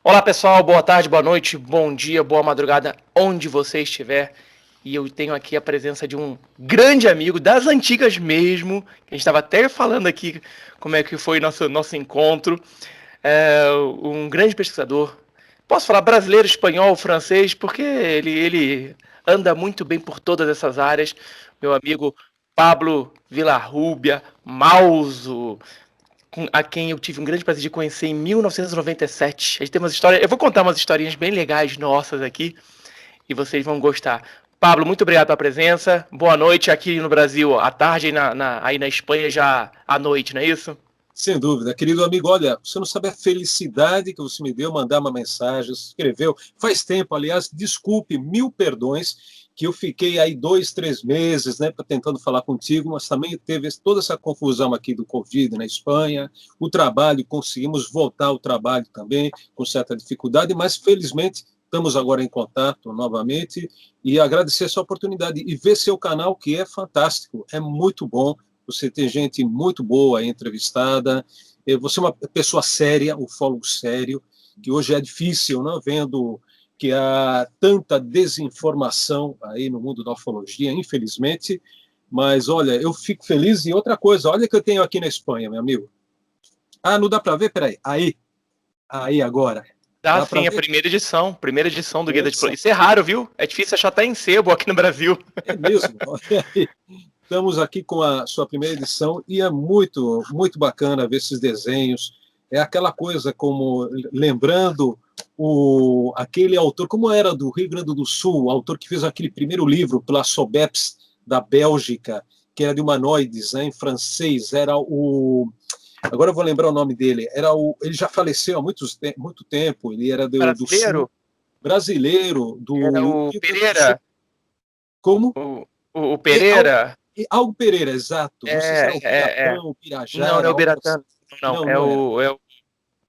Olá pessoal, boa tarde, boa noite, bom dia, boa madrugada, onde você estiver. E eu tenho aqui a presença de um grande amigo das antigas mesmo, que a gente estava até falando aqui como é que foi nosso encontro. Um grande pesquisador. Posso falar brasileiro, espanhol, francês, porque ele anda muito bem por todas essas áreas. Meu amigo Pablo Villarrubia Mauso, a quem eu tive um grande prazer de conhecer em 1997. A gente tem umas histórias. Eu vou contar umas historinhas bem legais nossas aqui e vocês vão gostar. Pablo, muito obrigado pela presença. Boa noite aqui no Brasil, à tarde, aí na Espanha já à noite, não é isso? Sem dúvida. Querido amigo, olha, você não sabe a felicidade que você me deu mandar uma mensagem, escreveu. Faz tempo, aliás, desculpe, mil perdões, que eu fiquei aí 2, 3 meses, né, tentando falar contigo, mas também teve toda essa confusão aqui do Covid na Espanha, o trabalho, conseguimos voltar ao trabalho também, com certa dificuldade, mas felizmente estamos agora em contato novamente e agradecer essa oportunidade e ver seu canal, que é fantástico, é muito bom. Você tem gente muito boa entrevistada, você é uma pessoa séria, ufólogo sério, que hoje é difícil, não vendo que há tanta desinformação aí no mundo da ufologia, infelizmente. Mas olha, eu fico feliz. E outra coisa, olha que eu tenho aqui na Espanha, meu amigo. Ah, não dá para ver? Peraí. Aí agora. Ah, Dá para sim, a ver? primeira edição do Guia da Essa Exploração. Isso é raro, viu? É difícil achar até em sebo aqui no Brasil. é mesmo. Olha aí. Estamos aqui com a sua primeira edição e é muito, muito bacana ver esses desenhos. É aquela coisa como lembrando aquele autor, como era do Rio Grande do Sul, o autor que fez aquele primeiro livro, Plassobeps, da Bélgica, que era de humanoides, né, em francês, era o. Agora eu vou lembrar o nome dele. Ele já faleceu há muito tempo, ele era do Sul, Brasileiro brasileiro, era do o Rio Grande do Sul. Pereira. Como? O É, Pereira. Algo Pereira, exato. Não sei se era o É. Piratã, o Não, não Pirajara, é o algo assim. Biratã. Não, Não, não era.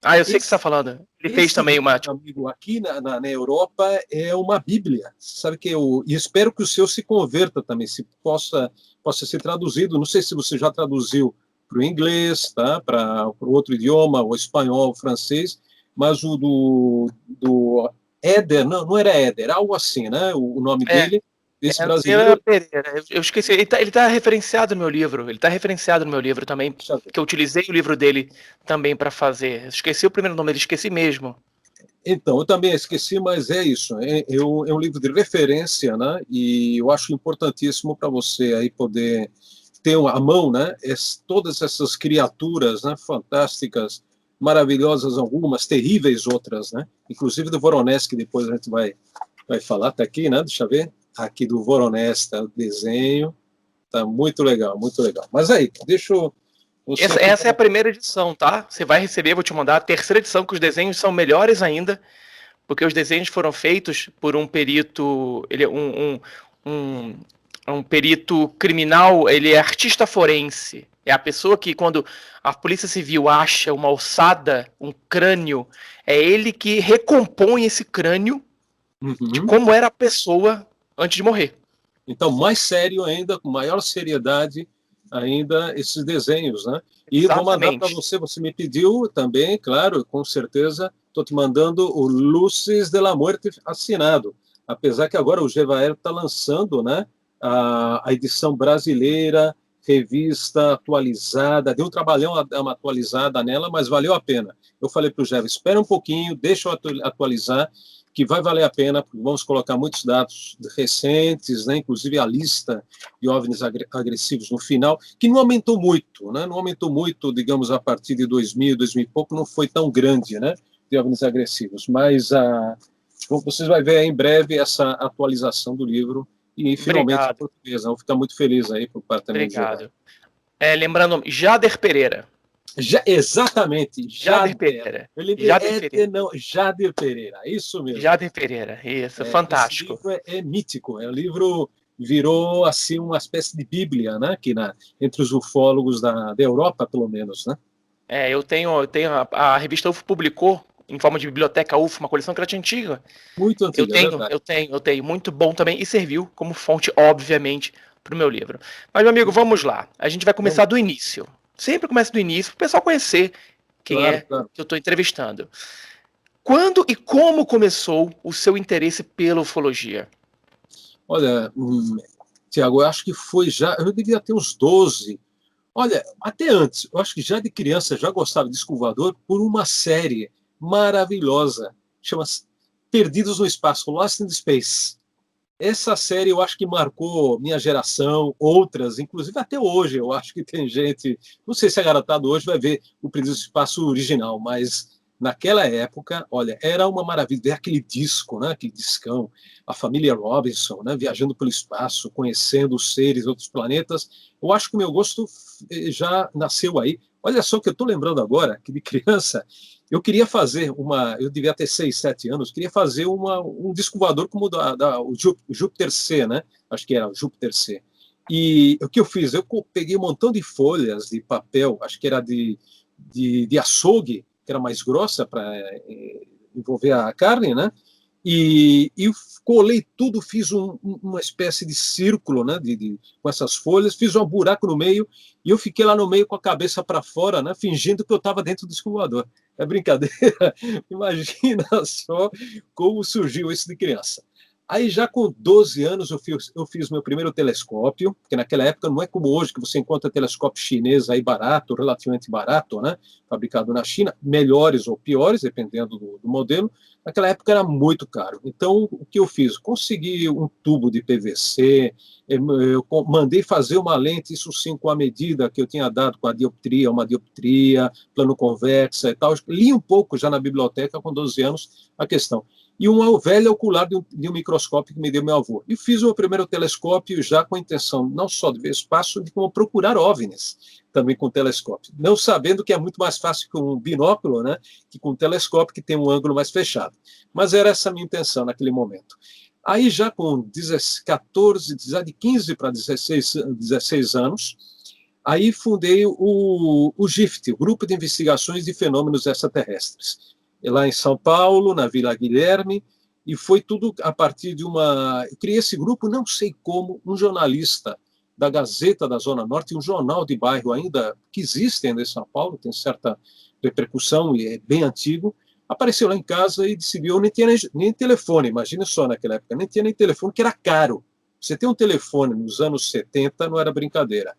Ah, eu sei o que você está Esse, falando. Ele fez esse também livro, uma. meu amigo, aqui na Europa é uma Bíblia. Sabe que eu e espero que o seu se converta também, se possa ser traduzido. Não sei se você já traduziu para o inglês, tá? Para outro idioma, o espanhol, o francês, mas o do Éder, não era Éder, algo assim, né? O nome É, dele, desse é brasileiro. Pereira. Eu esqueci. Ele tá referenciado no meu livro. Ele tá referenciado no meu livro também. Que eu utilizei o livro dele também para fazer. Esqueci o primeiro nome dele, esqueci mesmo. Então, eu também esqueci, mas é isso. É um livro de referência, né? E eu acho importantíssimo para você aí poder ter à mão, né? Todas essas criaturas, né? Fantásticas, maravilhosas algumas, terríveis outras, né? Inclusive do Voronezh, que depois a gente vai falar. Tá aqui, né? Deixa eu ver. Aqui do Voronezh, tá o desenho. Tá muito legal, muito legal. Mas aí, deixa você aqui. Essa é a primeira edição, tá? Você vai receber, vou te mandar a terceira edição, que os desenhos são melhores ainda, porque os desenhos foram feitos por um perito. Ele é um, um perito criminal, ele é artista forense. É a pessoa que, quando a Polícia Civil acha uma ossada, um crânio, é ele que recompõe esse crânio de Uhum. como era a pessoa antes de morrer. Então, mais sério ainda, com maior seriedade ainda, esses desenhos, né? E vou mandar para Exatamente. você, você me pediu também, claro, com certeza, estou te mandando o Luzes de la Muerte assinado. Apesar que agora o Gevaer está lançando, né, a edição brasileira, revista atualizada, deu um trabalhão a dar uma atualizada nela, mas valeu a pena. Eu falei para o Geva, espera um pouquinho, deixa eu atualizar, que vai valer a pena, porque vamos colocar muitos dados recentes, né, inclusive a lista de OVNIs agressivos no final, que não aumentou muito, né, não aumentou muito, digamos, a partir de 2000, 2000 e pouco, não foi tão grande, né, de OVNIs agressivos, mas vocês vão ver em breve essa atualização do livro e finalmente em Obrigado, português. Vou ficar muito feliz aí por parte também do Gevar. obrigado. Lembrando, Jader Pereira. Exatamente, Jader Jader. Pereira. Eu lembrei, Jader Pereira. não, Jader Pereira, isso mesmo. Jader Pereira. Isso, Esse fantástico. livro é mítico, o livro virou assim uma espécie de bíblia, né, aqui entre os ufólogos da Europa, pelo menos, né? Eu tenho a revista UFO publicou em forma de biblioteca UFO, uma coleção que era antiga. Muito Eu antiga, é tenho, verdade. eu tenho, eu tenho. Muito bom também e serviu como fonte, obviamente, para o meu livro. Mas, meu amigo, vamos lá. A gente vai Vamos, começar do início. Sempre começa do início, para o pessoal conhecer quem claro, é claro. que eu estou entrevistando. Quando e como começou o seu interesse pela ufologia? Olha, Tiago, eu acho que eu devia ter uns 12. Olha, até antes, eu acho que já de criança já gostava de disco voador por uma série maravilhosa, chama Perdidos no Espaço, Lost in Space. Essa série eu acho que marcou minha geração, outras, inclusive até hoje, eu acho que tem gente, não sei se a garotada hoje vai ver o Perdidos no Espaço original, mas naquela época, olha, era uma maravilha ver aquele disco, né, aquele discão, a família Robinson, né, viajando pelo espaço, conhecendo os seres de outros planetas. Eu acho que o meu gosto já nasceu aí. Olha só o que eu estou lembrando agora, que de criança eu queria fazer eu devia ter 6, 7 anos, queria fazer um disco voador como o Júpiter C, né? Acho que era o Júpiter C. E o que eu fiz? Eu peguei um montão de folhas de papel, acho que era de açougue, que era mais grossa para envolver a carne, né? E colei tudo, fiz uma espécie de círculo, né, com essas folhas, fiz um buraco no meio e eu fiquei lá no meio com a cabeça para fora, né, fingindo que eu estava dentro do escovador. É brincadeira? Imagina só como surgiu isso de criança. Aí já com 12 anos eu fiz meu primeiro telescópio, porque naquela época não é como hoje, que você encontra telescópio chinês aí barato, relativamente barato, né, fabricado na China, melhores ou piores, dependendo do modelo. Naquela época era muito caro. Então, o que eu fiz? Consegui um tubo de PVC, eu mandei fazer uma lente, isso sim, com a medida que eu tinha dado com a dioptria, uma dioptria, plano convexa e tal. Li um pouco já na biblioteca, com 12 anos, a questão. E uma velha ocular de um microscópio que me deu meu avô. E fiz o meu primeiro telescópio já com a intenção não só de ver espaço, de como procurar OVNIs, também com telescópio. Não sabendo que é muito mais fácil com um binóculo, né, que com um telescópio que tem um ângulo mais fechado. Mas era essa a minha intenção naquele momento. Aí já com 14, de 15 para 16 anos, aí fundei o GIFT, o Grupo de Investigações de Fenômenos Extraterrestres, lá em São Paulo, na Vila Guilherme, e foi tudo a partir de uma... Eu criei esse grupo, não sei como, um jornalista da Gazeta da Zona Norte, um jornal de bairro ainda, que existe ainda em São Paulo, tem certa repercussão e é bem antigo, apareceu lá em casa e decidiu, nem tinha nem telefone, imagina só naquela época, nem tinha nem telefone, que era caro. Você ter um telefone nos anos 70 não era brincadeira.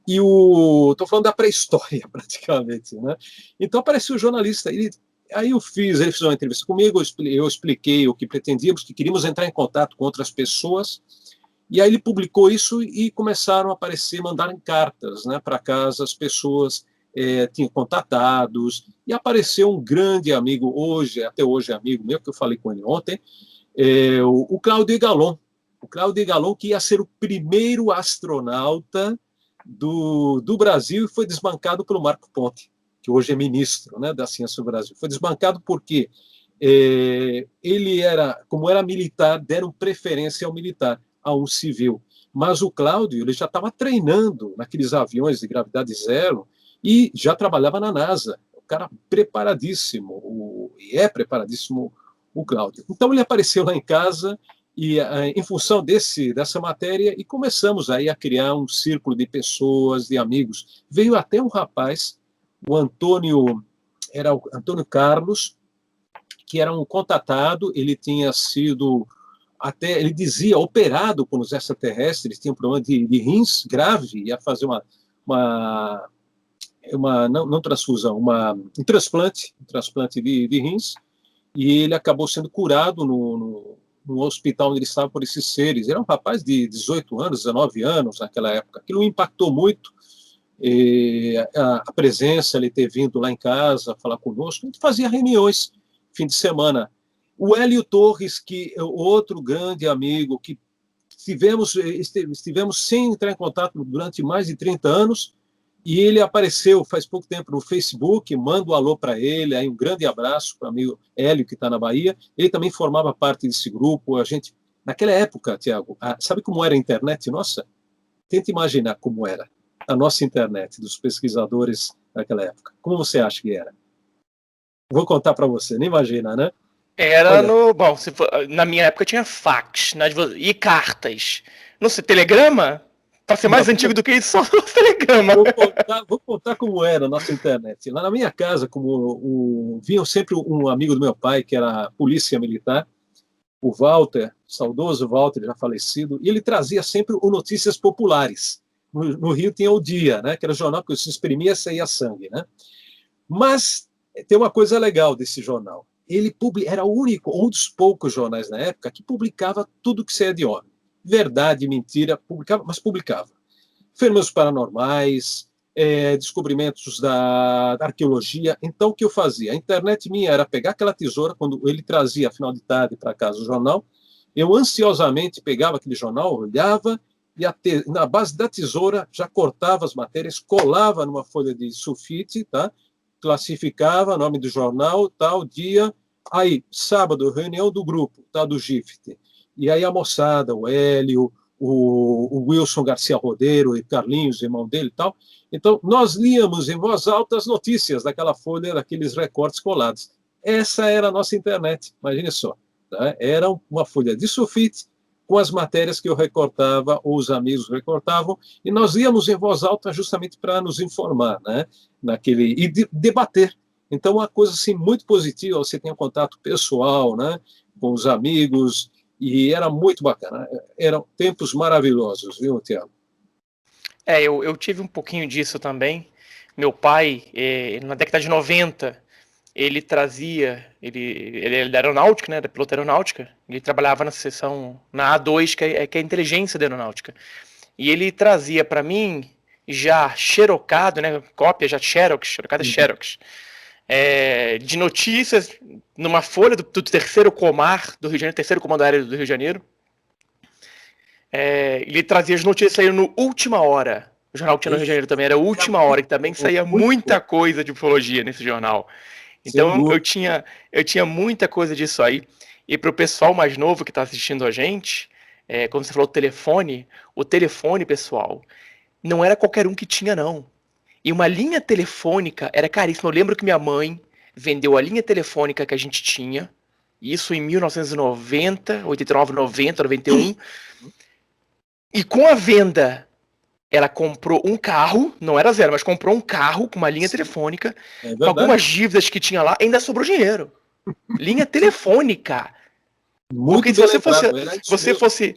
E estou falando da pré-história, praticamente, né? Então apareceu o jornalista, aí ele fez uma entrevista comigo, eu expliquei o que pretendíamos, que queríamos entrar em contato com outras pessoas, e aí ele publicou isso e começaram a aparecer, mandarem cartas, né, para casa, as pessoas tinham contatados, e apareceu um grande amigo, até hoje é amigo meu, que eu falei com ele ontem, o Cláudio Galon. O Cláudio Galon, que ia ser o primeiro astronauta do Brasil e foi desbancado pelo Marco Ponte, que hoje é ministro, né, da Ciência do Brasil. Foi desbancado porque ele como era militar, deram preferência ao militar, a um civil. Mas o Cláudio ele já estava treinando naqueles aviões de gravidade zero e já trabalhava na NASA. O cara preparadíssimo, e é preparadíssimo o Cláudio. Então ele apareceu lá em casa e em função dessa matéria e começamos aí a criar um círculo de pessoas, de amigos. Veio até um rapaz, era o Antônio Carlos, que era um contatado, ele tinha sido até, ele dizia, operado por os extraterrestres, tinha um problema de rins grave, ia fazer não transfusão, um transplante de rins, e ele acabou sendo curado no hospital onde ele estava por esses seres. Era um rapaz de 18 anos, 19 anos naquela época. Aquilo me impactou muito, a presença, ele ter vindo lá em casa falar conosco. A gente fazia reuniões fim de semana. O Hélio Torres, que é outro grande amigo, que estivemos sem entrar em contato durante mais de 30 anos, e ele apareceu faz pouco tempo no Facebook, mando um alô para ele, aí um grande abraço para o amigo Hélio, que está na Bahia. Ele também formava parte desse grupo. A gente, naquela época, Tiago, sabe como era a internet nossa? Tenta imaginar como era a nossa internet, dos pesquisadores naquela época. Como você acha que era? Vou contar para você, nem imagina, né? Era Olha, no. Bom, na minha época tinha fax e cartas. Não sei, telegrama? Para ser Não, mais antigo do que isso, só o telegrama. vou contar como era a nossa internet. Lá na minha casa, vinha sempre um amigo do meu pai, que era polícia militar, o Walter, saudoso Walter, já falecido, e ele trazia sempre o Notícias Populares. No Rio tinha o Dia, né, que era o jornal que se exprimia, saía sangue. Né? Mas tem uma coisa legal desse jornal. Era o único, um dos poucos jornais na época que publicava tudo que saía de homem. Verdade, mentira, publicava, mas publicava. Fenômenos paranormais, descobrimentos da arqueologia. Então, o que eu fazia? A internet minha era pegar aquela tesoura, quando ele trazia, final de tarde, para casa o jornal, eu ansiosamente pegava aquele jornal, olhava, e na base da tesoura já cortava as matérias, colava numa folha de sulfite, tá? Classificava, nome do jornal, tal dia, aí, sábado, reunião do grupo, tá? Do GIFT. E aí a moçada, o Hélio, o Wilson Garcia Rodeiro e Carlinhos, irmão dele e tal. Então, nós líamos em voz alta as notícias daquela folha, daqueles recortes colados. Essa era a nossa internet, imagine só. Tá? Era uma folha de sulfite com as matérias que eu recortava, ou os amigos recortavam, e nós líamos em voz alta justamente para nos informar, né? E debater. Então, uma coisa assim, muito positiva, você tem um contato pessoal, né? Com os amigos, e era muito bacana. Eram tempos maravilhosos, viu, Tiago? Eu tive um pouquinho disso também. Meu pai, na década de 90, ele trazia, ele era da aeronáutica, né, da piloto aeronáutica, ele trabalhava na seção, na A2, que é a inteligência da aeronáutica. E ele trazia para mim, já xerocado, né, cópia, já xerox, xerocado é xerox, de notícias, numa folha do terceiro comar do Rio de Janeiro, terceiro comando aéreo do Rio de Janeiro. Ele trazia as notícias saindo no Última Hora. O jornal que tinha no Rio de Janeiro também era Última Hora, que também saía muita coisa de ufologia nesse jornal. Então eu tinha muita coisa disso aí. E para o pessoal mais novo que está assistindo a gente, quando você falou o telefone, pessoal, não era qualquer um que tinha, não. E uma linha telefônica era caríssima. Eu lembro que minha mãe vendeu a linha telefônica que a gente tinha, isso em 1990, 89, 90, 91. E com a venda, ela comprou um carro, não era zero, mas comprou um carro com uma linha telefônica, com algumas dívidas que tinha lá, ainda sobrou dinheiro. Linha telefônica. Muito porque se você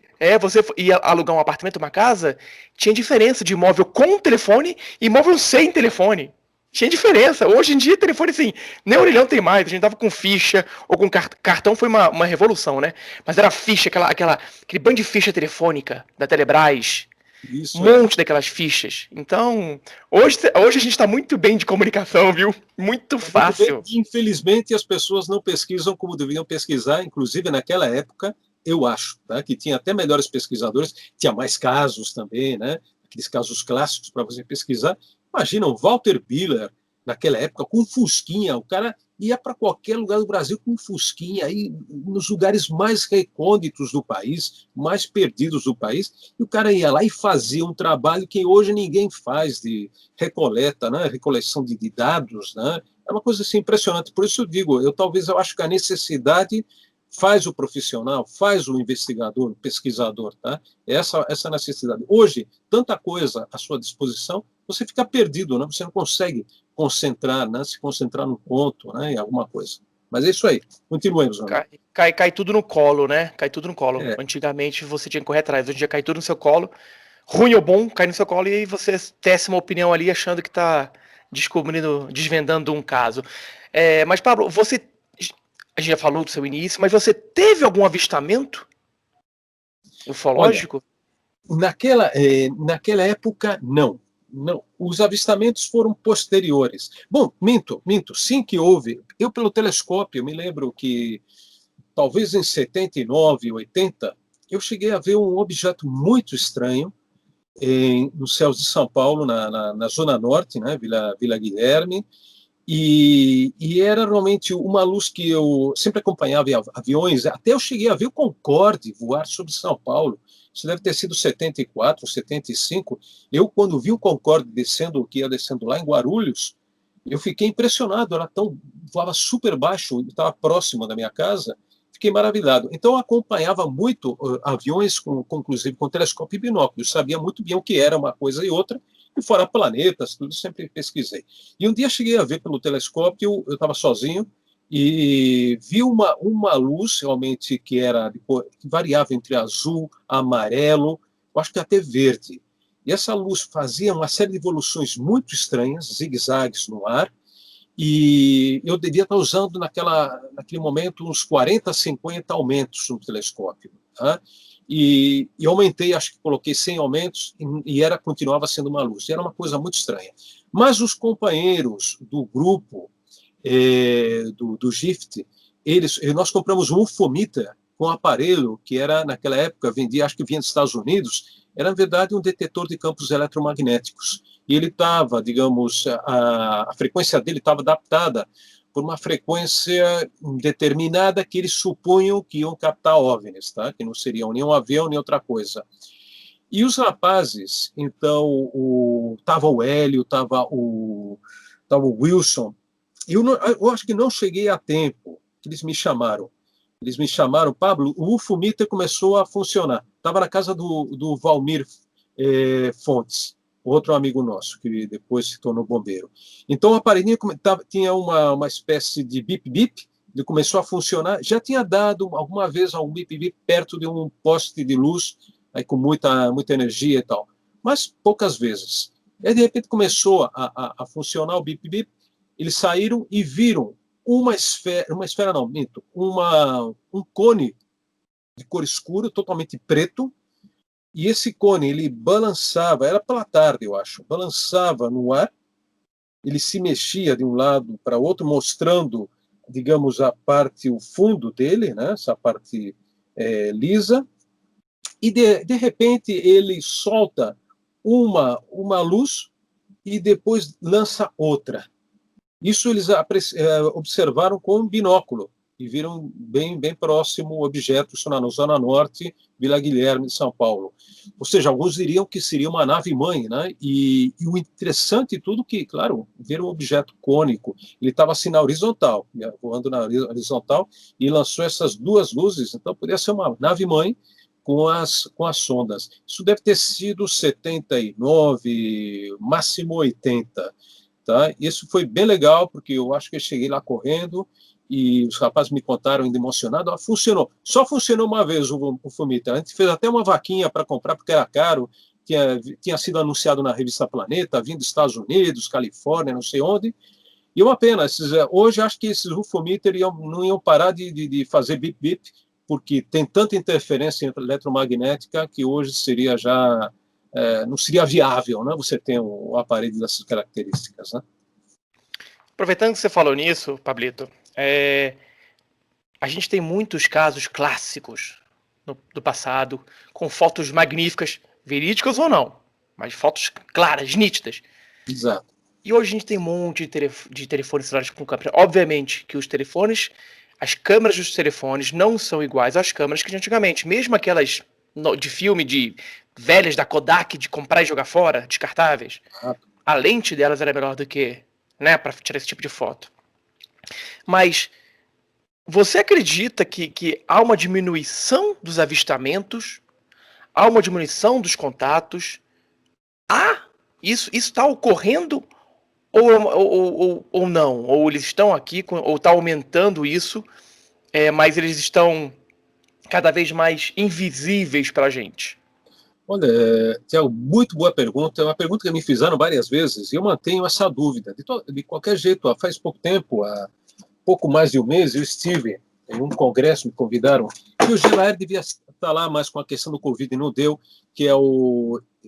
ia alugar um apartamento, uma casa, tinha diferença de imóvel com telefone e imóvel sem telefone. Tinha diferença. Hoje em dia, telefone, assim, nem orelhão tem mais. A gente tava com ficha ou com cartão, foi uma revolução, né? Mas era ficha, aquele bando de ficha telefônica da Telebrás. Isso, monte daquelas fichas. Então, hoje a gente está muito bem de comunicação, viu? Muito fácil. Infelizmente, as pessoas não pesquisam como deviam pesquisar, inclusive naquela época, eu acho, tá? Que tinha até melhores pesquisadores, tinha mais casos também, né? Aqueles casos clássicos para você pesquisar. Imagina, o Walter Biller, naquela época, com um fusquinha, o cara ia para qualquer lugar do Brasil com um fusquinha, aí nos lugares mais recônditos do país, mais perdidos do país, e o cara ia lá e fazia um trabalho que hoje ninguém faz, de né, recoleção de dados, né? É uma coisa assim impressionante. Por isso eu digo, eu acho que a necessidade faz o profissional, faz o investigador, o pesquisador, tá? Essa necessidade. Hoje, tanta coisa à sua disposição, você fica perdido, né? Você não consegue concentrar, né? Se concentrar no ponto, né? Em alguma coisa. Mas é isso aí. Continuemos, Ana. Cai tudo no colo, né? Cai tudo no colo. Antigamente você tinha que correr atrás. Hoje em dia cai tudo no seu colo. Ruim ou bom, cai no seu colo e aí você tece uma opinião ali achando que tá desvendando um caso. Mas, Pablo, a gente já falou do seu início, mas você teve algum avistamento ufológico? Olha, naquela época, não. Não, os avistamentos foram posteriores. Bom, minto, sim que houve. Eu, pelo telescópio, me lembro que talvez em 79, 80, eu cheguei a ver um objeto muito estranho nos céus de São Paulo, na Zona Norte, né, Vila Guilherme, e era realmente uma luz que eu sempre acompanhava em aviões, até eu cheguei a ver o Concorde voar sobre São Paulo. Isso deve ter sido 74, 75. Eu, quando vi o Concorde que ia descendo lá em Guarulhos, eu fiquei impressionado. Voava super baixo, estava próximo da minha casa. fiquei maravilhado. Então, eu acompanhava muito aviões, inclusive com telescópio e binóculo. Eu sabia muito bem o que era uma coisa e outra, e fora planetas, tudo, sempre pesquisei. E um dia cheguei a ver pelo telescópio, eu estava sozinho, e vi uma luz, realmente, que era que variava entre azul, amarelo, eu acho que até verde. E essa luz fazia uma série de evoluções muito estranhas, zigue-zagues no ar, e eu devia estar usando naquele momento uns 40, 50 aumentos no telescópio. Tá? E aumentei, acho que coloquei 100 aumentos, e continuava sendo uma luz. E era uma coisa muito estranha. Mas os companheiros do grupo, do GIFT, nós compramos um UFOMeter com um aparelho que era, naquela época, acho que vinha dos Estados Unidos, era, na verdade, um detetor de campos eletromagnéticos. E ele estava, digamos, a frequência dele estava adaptada por uma frequência determinada que eles supunham que iam captar OVNIs, tá? Que não seriam nem um avião, nem outra coisa. E os rapazes, então, estava o Hélio, estava o Wilson, eu acho que não cheguei a tempo, que eles me chamaram. Eles me chamaram, Pablo, o UFOMeter começou a funcionar. Estava na casa do Valmir Fontes, outro amigo nosso, que depois se tornou bombeiro. Então, o aparelhinho tinha uma espécie de bip-bip, ele começou a funcionar. Já tinha dado alguma vez algum bip-bip perto de um poste de luz, aí com muita energia e tal, mas poucas vezes. E aí, de repente, começou a funcionar o bip-bip, eles saíram e viram uma esfera não, minto, um cone de cor escura, totalmente preto, e esse cone, ele balançava, era pela tarde, eu acho, balançava no ar, ele se mexia de um lado para outro, mostrando, digamos, o fundo dele, né, essa parte lisa, e de repente ele solta uma luz e depois lança outra. Isso eles observaram com um binóculo e viram bem próximo o objeto, isso na Zona Norte, Vila Guilherme, São Paulo. Ou seja, alguns diriam que seria uma nave-mãe, né? E o interessante de tudo que, claro, viram um objeto cônico, ele estava assim na horizontal, voando na horizontal, e lançou essas duas luzes, então poderia ser uma nave-mãe com as sondas. Isso deve ter sido 79, máximo 80. Tá? Isso foi bem legal, porque eu acho que eu cheguei lá correndo e os rapazes me contaram ainda emocionado, funcionou. Só funcionou uma vez o FUMITA. A gente fez até uma vaquinha para comprar, porque era caro, tinha sido anunciado na revista Planeta, vindo dos Estados Unidos, Califórnia, não sei onde. E uma pena, hoje acho que esses UFOMeter não iam parar de fazer bip-bip, porque tem tanta interferência eletromagnética que hoje seria já não seria viável, né? Você ter um aparelho dessas características, né? Aproveitando que você falou nisso, Pablito, a gente tem muitos casos clássicos do passado, com fotos magníficas, verídicas ou não, mas fotos claras, nítidas. Exato. E hoje a gente tem um monte de telefones celulares com câmera. Obviamente que as câmeras dos telefones não são iguais às câmeras que de antigamente, mesmo aquelas de filme de velhas da Kodak de comprar e jogar fora, descartáveis. A lente delas era melhor do que, né, para tirar esse tipo de foto. Mas você acredita que há uma diminuição dos avistamentos, há uma diminuição dos contatos? Isso está ocorrendo ou não? Ou eles estão aqui, ou está aumentando isso, mas eles estão cada vez mais invisíveis para a gente? Olha, Tiago, muito boa pergunta. É uma pergunta que me fizeram várias vezes e eu mantenho essa dúvida. De qualquer jeito, faz pouco tempo, há pouco mais de um mês, eu estive em um congresso, me convidaram, e o Gelaer devia estar lá, mas com a questão do Covid não deu, que é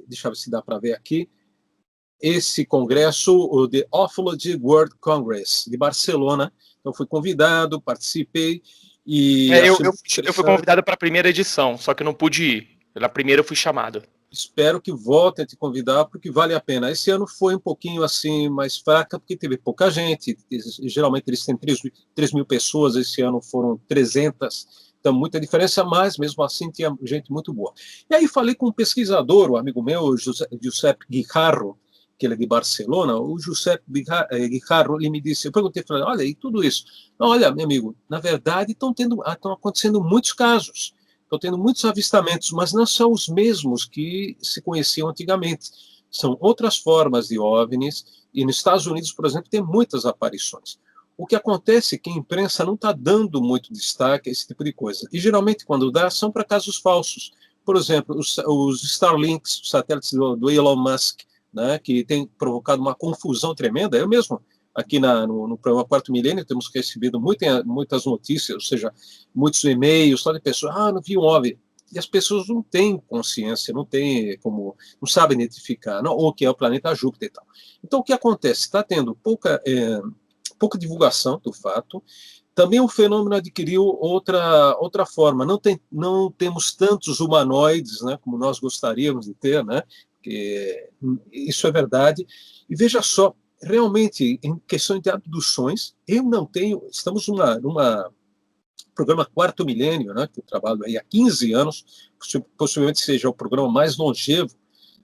deixa eu ver se dá para ver aqui, esse congresso, o The Ufology World Congress, de Barcelona. Então, fui convidado, participei, e eu fui convidado para a primeira edição, só que eu não pude ir. Pela primeira eu fui chamado. Espero que voltem a te convidar, porque vale a pena. Esse ano foi um pouquinho assim mais fraca, porque teve pouca gente. Geralmente eles têm 3 mil pessoas, esse ano foram 300. Então, muita diferença, mas mesmo assim tinha gente muito boa. E aí falei com um pesquisador, um amigo meu, Giuseppe Guijarro, que ele é de Barcelona, o José Guijarro, ele me disse, eu perguntei, falei, olha, e tudo isso? Não, olha, meu amigo, na verdade estão acontecendo muitos casos, estão tendo muitos avistamentos, mas não são os mesmos que se conheciam antigamente. São outras formas de OVNIs, e nos Estados Unidos, por exemplo, tem muitas aparições. O que acontece é que a imprensa não está dando muito destaque a esse tipo de coisa. E geralmente, quando dá, são para casos falsos. Por exemplo, os Starlinks, os satélites do Elon Musk, né, que tem provocado uma confusão tremenda. Eu mesmo, aqui no programa Quarto Milênio, temos recebido muitas notícias, ou seja, muitos e-mails, só de pessoas, não vi um OVNI. E as pessoas não têm consciência, não sabem identificar, não, ou que é o planeta Júpiter e tal. Então, o que acontece? Está tendo pouca divulgação do fato. Também o fenômeno adquiriu outra forma. Não temos tantos humanoides, né, como nós gostaríamos de ter, né? Que isso é verdade. E veja só, realmente, em questão de abduções, eu não tenho. Estamos numa programa Quarto Milênio, né, que eu trabalho aí há 15 anos, possivelmente seja o programa mais longevo,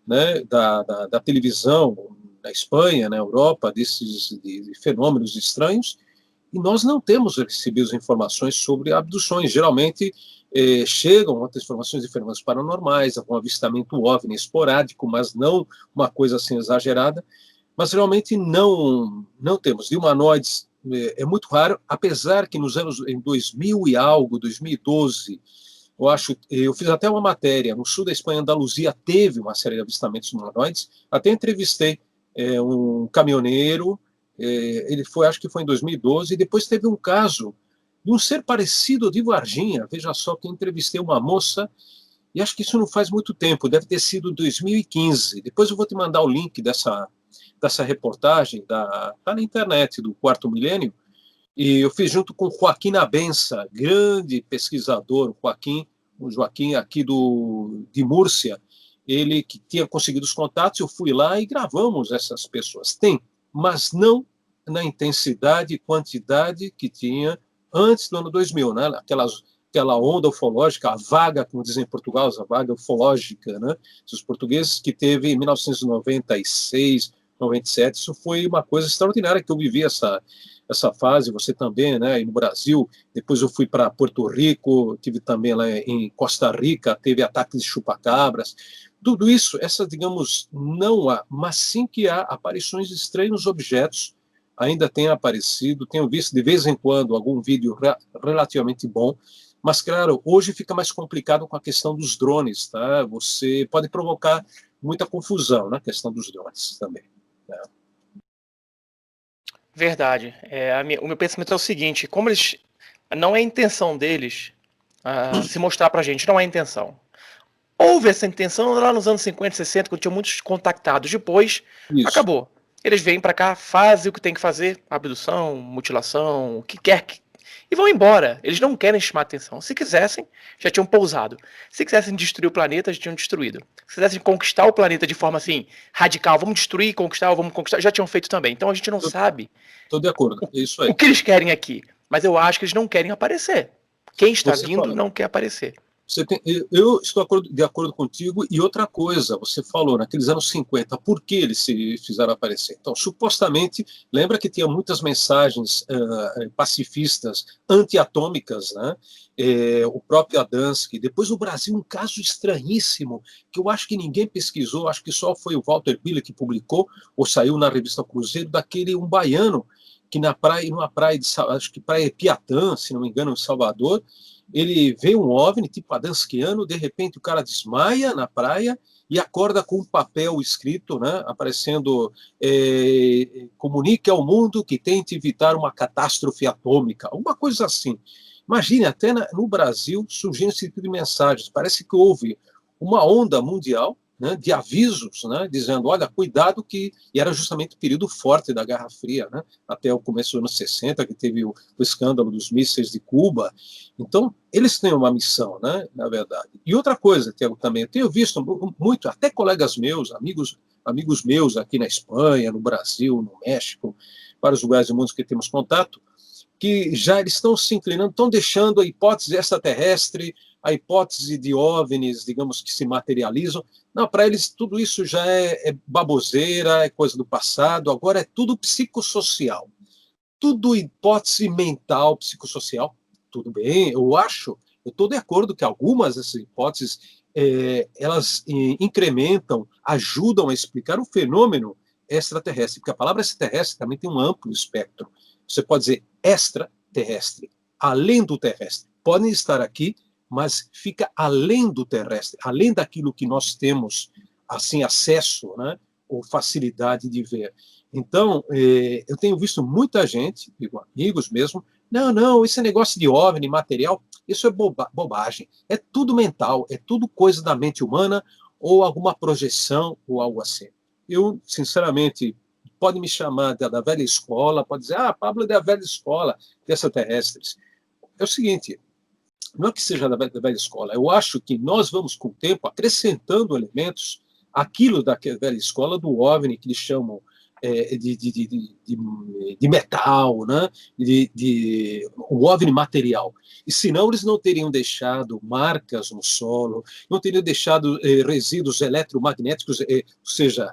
né, da televisão na Espanha, na Europa, de fenômenos estranhos, e nós não temos recebido informações sobre abduções. Geralmente chegam outras informações de fenômenos paranormais, algum avistamento OVNI esporádico, mas não uma coisa assim exagerada. Mas realmente não temos. De humanoides é muito raro, apesar que nos anos em 2000 e algo, 2012, eu fiz até uma matéria, no sul da Espanha, Andaluzia, teve uma série de avistamentos humanoides, até entrevistei um caminhoneiro, acho que foi em 2012, e depois teve um caso de um ser parecido de Varginha, veja só, que eu entrevistei uma moça, e acho que isso não faz muito tempo, deve ter sido 2015, depois eu vou te mandar o link dessa reportagem, tá na internet, do Quarto Milênio, e eu fiz junto com Joaquim Nabença, grande pesquisador, o Joaquim aqui de Múrcia, ele que tinha conseguido os contatos, eu fui lá e gravamos essas pessoas. Tem, mas não na intensidade e quantidade que tinha antes do ano 2000, né? Aquela onda ufológica, a vaga, como dizem em Portugal, a vaga ufológica, né? Os portugueses que teve em 1996, 97, isso foi uma coisa extraordinária que eu vivi essa fase, você também, né, e no Brasil. Depois eu fui para Porto Rico, tive também lá em Costa Rica, teve ataques de chupacabras. Tudo isso, digamos, não há, mas sim que há aparições de estranhos objetos, ainda tem aparecido, tenho visto de vez em quando algum vídeo relativamente bom, mas, claro, hoje fica mais complicado com a questão dos drones, tá? Você pode provocar muita confusão na questão dos drones também. Né? Verdade. O meu pensamento é o seguinte: como eles. Não é a intenção deles se mostrar pra gente, não é a intenção. Houve essa intenção lá nos anos 50, 60, quando tinha muitos contactados. Depois, Isso. acabou. Eles vêm pra cá, fazem o que tem que fazer, abdução, mutilação, o que quer que. E vão embora. Eles não querem chamar atenção. Se quisessem, já tinham pousado. Se quisessem destruir o planeta, já tinham destruído. Se quisessem conquistar o planeta de forma assim, radical, vamos destruir, vamos conquistar, já tinham feito também. Então a gente não sabe Estou de acordo, é isso aí. o que eles querem aqui. Mas eu acho que eles não querem aparecer. Quem está Você vindo falou. não quer aparecer. Eu estou de acordo contigo, e outra coisa, você falou, naqueles anos 50, por que eles se fizeram aparecer? Então, supostamente, lembra que tinha muitas mensagens pacifistas, antiatômicas, né? O próprio Adamski. Depois, no Brasil, um caso estranhíssimo, que eu acho que ninguém pesquisou, acho que só foi o Walter Piller que publicou, ou saiu na revista Cruzeiro, um baiano, que numa praia acho que praia Piatã, se não me engano, em Salvador, ele vê um OVNI, tipo adamskiano, de repente o cara desmaia na praia e acorda com um papel escrito, né, aparecendo, comunique ao mundo que tente evitar uma catástrofe atômica, alguma coisa assim. Imagine, até no Brasil, surgindo esse tipo de mensagens. Parece que houve uma onda mundial, né, de avisos, né, dizendo, olha, cuidado e era justamente o período forte da Guerra Fria, né, até o começo dos anos 60, que teve o escândalo dos mísseis de Cuba. Então, eles têm uma missão, né, na verdade. E outra coisa, Tiago, também, eu tenho visto muito, até colegas meus, amigos meus aqui na Espanha, no Brasil, no México, vários lugares do mundo que temos contato, que já eles estão se inclinando, estão deixando a hipótese extraterrestre a hipótese de OVNIs, digamos, que se materializam. Não, para eles tudo isso já é baboseira, é coisa do passado, agora é tudo psicossocial. Tudo hipótese mental, psicossocial. Tudo bem, eu estou de acordo que algumas dessas hipóteses elas incrementam, ajudam a explicar o fenômeno extraterrestre, porque a palavra extraterrestre também tem um amplo espectro. Você pode dizer extraterrestre, além do terrestre. Podem estar aqui, mas fica além do terrestre, além daquilo que nós temos assim acesso, né, ou facilidade de ver. Então, eu tenho visto muita gente, amigos mesmo, não, esse negócio de OVNI, material, isso é bobagem. É tudo mental, é tudo coisa da mente humana ou alguma projeção ou algo assim. Eu, sinceramente, pode me chamar da velha escola, pode dizer, Pablo é da velha escola de extraterrestres. É o seguinte, não é que seja da velha escola, eu acho que nós vamos, com o tempo, acrescentando elementos aquilo da velha escola do OVNI, que eles chamam de metal, né? Um OVNI material. E senão eles não teriam deixado marcas no solo, não teriam deixado resíduos eletromagnéticos, ou seja,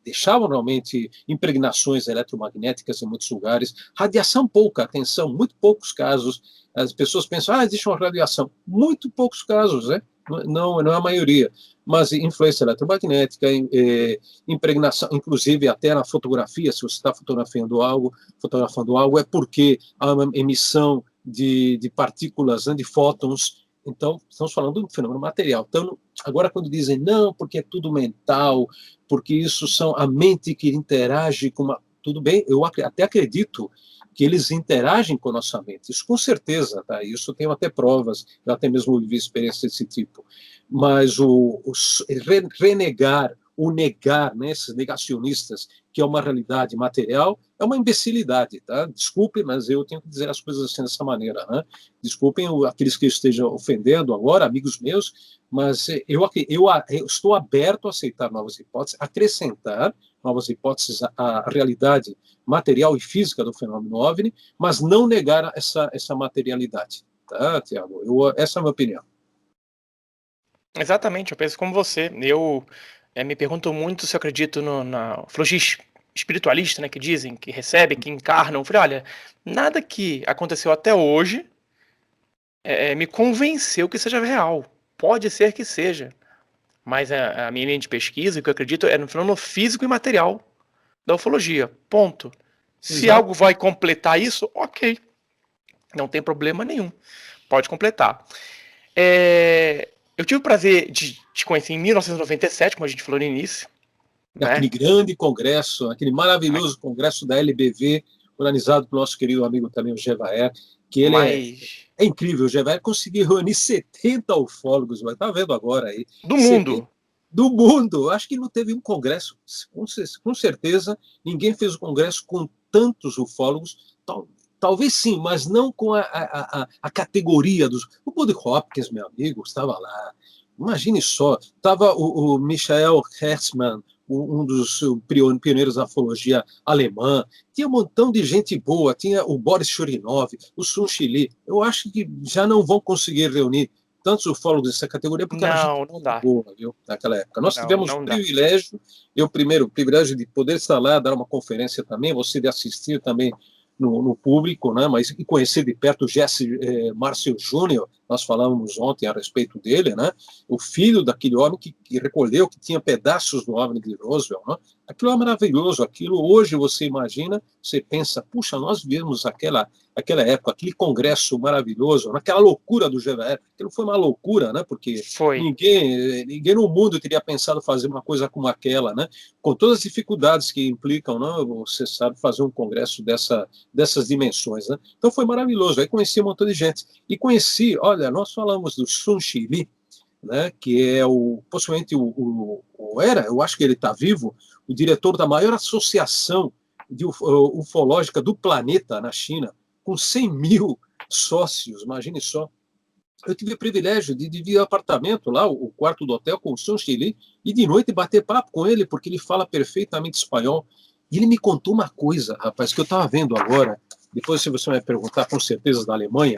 deixavam realmente impregnações eletromagnéticas em muitos lugares, radiação pouca, atenção, muito poucos casos. As pessoas pensam, existe uma radiação. Muito poucos casos, né? Não é a maioria. Mas influência eletromagnética, impregnação, inclusive até na fotografia, se você está fotografando algo, é porque há uma emissão de partículas, né, de fótons. Então, estamos falando de um fenômeno material. Então, agora, quando dizem, não, porque é tudo mental, porque isso são a mente que interage com uma... Tudo bem, eu até acredito que eles interagem com a nossa mente. Isso com certeza, tá? Isso eu tenho até provas, eu até mesmo vivi experiência desse tipo. Mas renegar, o negar, né, esses negacionistas, que é uma realidade material, é uma imbecilidade, tá? Desculpe, mas eu tenho que dizer as coisas assim dessa maneira, né? Desculpem aqueles que eu esteja ofendendo agora, amigos meus, mas eu estou aberto a aceitar novas hipóteses, acrescentar novas hipóteses à realidade material e física do fenômeno OVNI, mas não negar essa materialidade. Tá, Tiago? Essa é a minha opinião. Exatamente, eu penso como você. Eu me pergunto muito se eu acredito na ufologia espiritualista, né, que dizem, que recebe, que encarnam. Eu falei, olha, nada que aconteceu até hoje me convenceu que seja real. Pode ser que seja, mas a minha linha de pesquisa, o que eu acredito, é no fenômeno físico e material da ufologia. Ponto. Se Exato. algo vai completar isso, ok. Não tem problema nenhum. Pode completar. Eu tive o prazer de te conhecer em 1997, como a gente falou no início, né? Aquele grande congresso, aquele maravilhoso congresso da LBV, organizado pelo nosso querido amigo também, o Gevaer, que ele Mas é incrível. O Gevaer conseguiu reunir 70 ufólogos, mas tá vendo agora aí, do 70 mundo. do mundo. Acho que não teve um congresso, com certeza, ninguém fez um congresso com tantos ufólogos, talvez sim, mas não com a categoria dos... O Buddy Hopkins, meu amigo, estava lá. Imagine só, estava o Michael Herzmann, um dos pioneiros da ufologia alemã, tinha um montão de gente boa, tinha o Boris Churinov, o Sun Chili. Eu acho que já não vão conseguir reunir tantos ufólogos dessa categoria, porque era gente Não, não dá. boa, viu, naquela época. Nós Não, tivemos o não dá. privilégio, o privilégio de poder estar lá, dar uma conferência também, você de assistir também no público, né, mas e conhecer de perto o Jesse Márcio Júnior, nós falamos ontem a respeito dele, né, o filho daquele homem que recolheu, que tinha pedaços do OVNI de Roswell, né, aquilo é maravilhoso, aquilo hoje você imagina, você pensa, puxa, nós vimos aquela época, aquele congresso maravilhoso, naquela loucura do GVR, aquilo foi uma loucura, né, porque Foi. ninguém no mundo teria pensado fazer uma coisa como aquela, né, com todas as dificuldades que implicam, né, você sabe, fazer um congresso dessas dimensões, né? Então foi maravilhoso. Aí conheci um montão de gente. E conheci, olha, nós falamos do Sun Chili, né, que é possivelmente eu acho que ele está vivo, o diretor da maior associação ufológica do planeta na China, com 100 mil sócios, imagine só. Eu tive o privilégio de dividir o apartamento lá, o quarto do hotel, com o Sun Chili, e de noite bater papo com ele, porque ele fala perfeitamente espanhol. E ele me contou uma coisa, rapaz, que eu estava vendo agora, depois se você vai perguntar com certeza da Alemanha,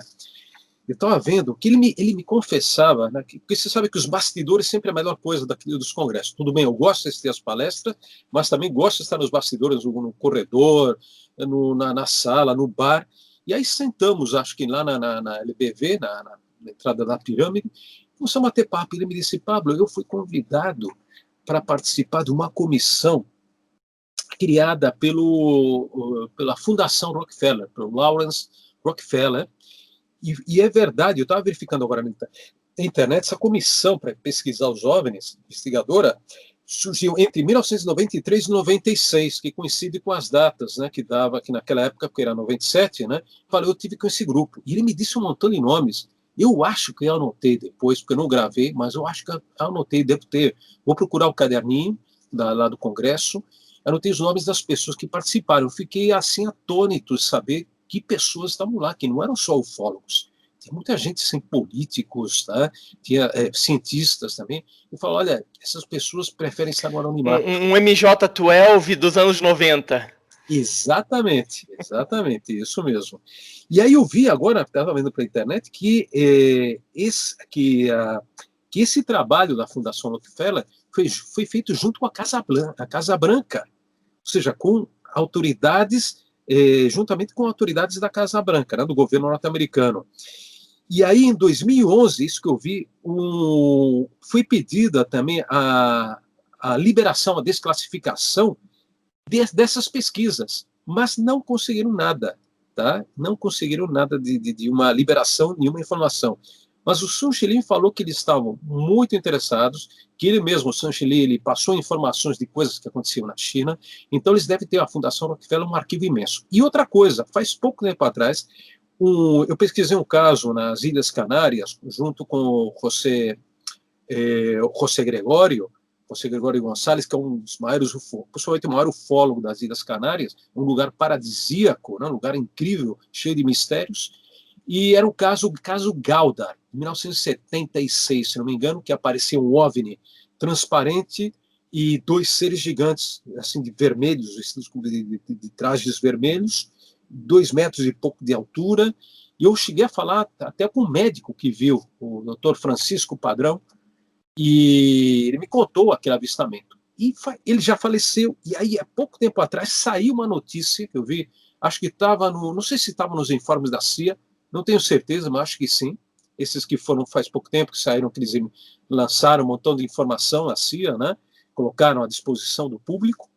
eu estava vendo que ele me confessava, né, porque você sabe que os bastidores sempre é a melhor coisa dos congressos. Tudo bem, eu gosto de assistir as palestras, mas também gosto de estar nos bastidores, no corredor, na sala, no bar. E aí sentamos, acho que lá na LBV, na entrada da pirâmide, começamos a ter papo. Ele me disse: Pablo, eu fui convidado para participar de uma comissão criada pela Fundação Rockefeller, pelo Lawrence Rockefeller. E é verdade, eu estava verificando agora na internet, essa comissão para pesquisar os OVNIs, investigadora, surgiu entre 1993 e 96, que coincide com as datas, né, que dava, que naquela época, que era 97, né, eu tive com esse grupo, e ele me disse um montão de nomes. Eu acho que eu anotei depois, porque eu não gravei, mas eu acho que eu anotei, devo ter. Vou procurar o caderninho lá do Congresso, anotei os nomes das pessoas que participaram. Eu fiquei assim atônito de saber que pessoas estavam lá, que não eram só ufólogos. Tem muita gente, assim, políticos, tá? Tinha cientistas também. Eu falo, olha, essas pessoas preferem estar no anonimato. Um MJ-12 dos anos 90. Exatamente, isso mesmo. E aí eu vi agora, estava vendo pela internet, que esse trabalho da Fundação Rockefeller foi feito junto com a Casa Branca, ou seja, com autoridades, juntamente com autoridades da Casa Branca, né, do governo norte-americano. E aí, em 2011, isso que eu vi, foi pedida também a liberação, a desclassificação dessas pesquisas, mas não conseguiram nada, tá? Não conseguiram nada de uma liberação, nenhuma informação. Mas o Sun Shilin falou que eles estavam muito interessados, que ele mesmo, o Sun Shilin, ele passou informações de coisas que aconteciam na China, então eles devem ter, a Fundação Rockefeller, um arquivo imenso. E outra coisa, faz pouco tempo atrás, eu pesquisei um caso nas Ilhas Canárias, junto com o José Gregório Gonçalves, que é um dos maiores, possivelmente o maior ufólogo das Ilhas Canárias, um lugar paradisíaco, né, um lugar incrível, cheio de mistérios. E era o caso Galdar, em 1976, se não me engano, que apareceu um OVNI transparente e dois seres gigantes, assim, de vermelhos, de trajes vermelhos, 2 metros e pouco de altura. E eu cheguei a falar até com um médico que viu, o Dr. Francisco Padrão, e ele me contou aquele avistamento. E ele já faleceu. E aí, há pouco tempo atrás, saiu uma notícia que eu vi, acho que estava não sei se estava nos informes da CIA, não tenho certeza, mas acho que sim. Esses que foram faz pouco tempo, que saíram, que eles lançaram um montão de informação à CIA, né? Colocaram à disposição do público.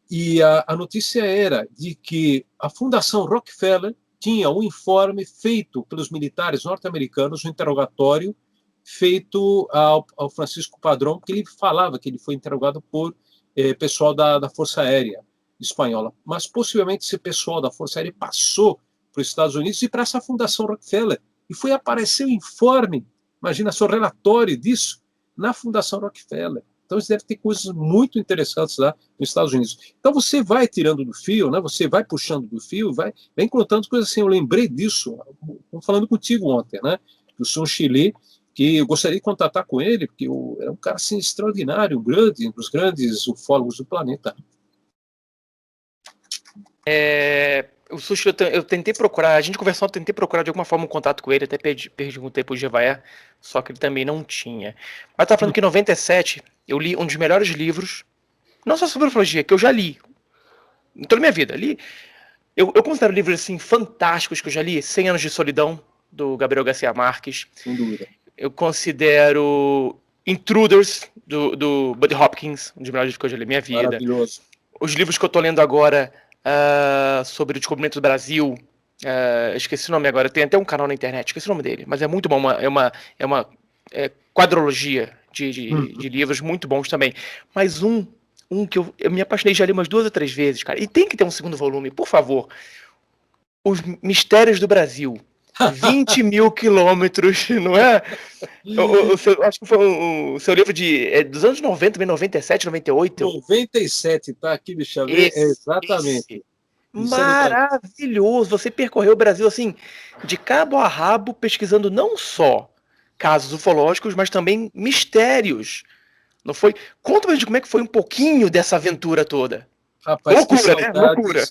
E a notícia era de que a Fundação Rockefeller tinha um informe feito pelos militares norte-americanos, um interrogatório feito ao Francisco Padrão, porque ele falava que ele foi interrogado por pessoal da Força Aérea Espanhola. Mas possivelmente esse pessoal da Força Aérea passou para os Estados Unidos e para essa Fundação Rockefeller. E foi aparecer o informe, imagina só, relatório disso, na Fundação Rockefeller. Então, eles devem ter coisas muito interessantes lá nos Estados Unidos. Então, você vai tirando do fio, né? Você vai puxando do fio, vem contando coisas assim. Eu lembrei disso, falando contigo ontem, né? Do Sun Shilin, que eu gostaria de contatar com ele, porque é um cara assim, extraordinário, um dos grandes ufólogos do planeta. O Sushi, eu tentei procurar, a gente conversou, eu tentei procurar de alguma forma um contato com ele, até perguntei pro Jevaé, só que ele também não tinha. Mas tá falando que em 97 eu li um dos melhores livros, não só sobre ufologia, que eu já li, em toda a minha vida. Eu considero livros assim, fantásticos que eu já li, 100 Anos de Solidão, do Gabriel Garcia Marques. Sem dúvida. Eu considero Intruders, do Buddy Hopkins, um dos melhores livros que eu já li na minha vida. Maravilhoso. Os livros que eu tô lendo agora sobre o descobrimento do Brasil, esqueci o nome agora, tem até um canal na internet, esqueci o nome dele, mas é muito bom, é uma quadrologia de livros muito bons também. Mas um que eu me apaixonei, já li umas 2 ou 3 vezes, cara, e tem que ter um segundo volume, por favor. Os Mistérios do Brasil. 20 mil quilômetros, não é? Acho que foi o seu livro dos anos 90, 97, 98. 97, tá aqui, deixa eu ver. Exatamente. Maravilhoso. Você percorreu o Brasil assim, de cabo a rabo, pesquisando não só casos ufológicos, mas também mistérios. Não foi? Conta pra gente como é que foi um pouquinho dessa aventura toda. Rapaz, Loucura, né? Loucura.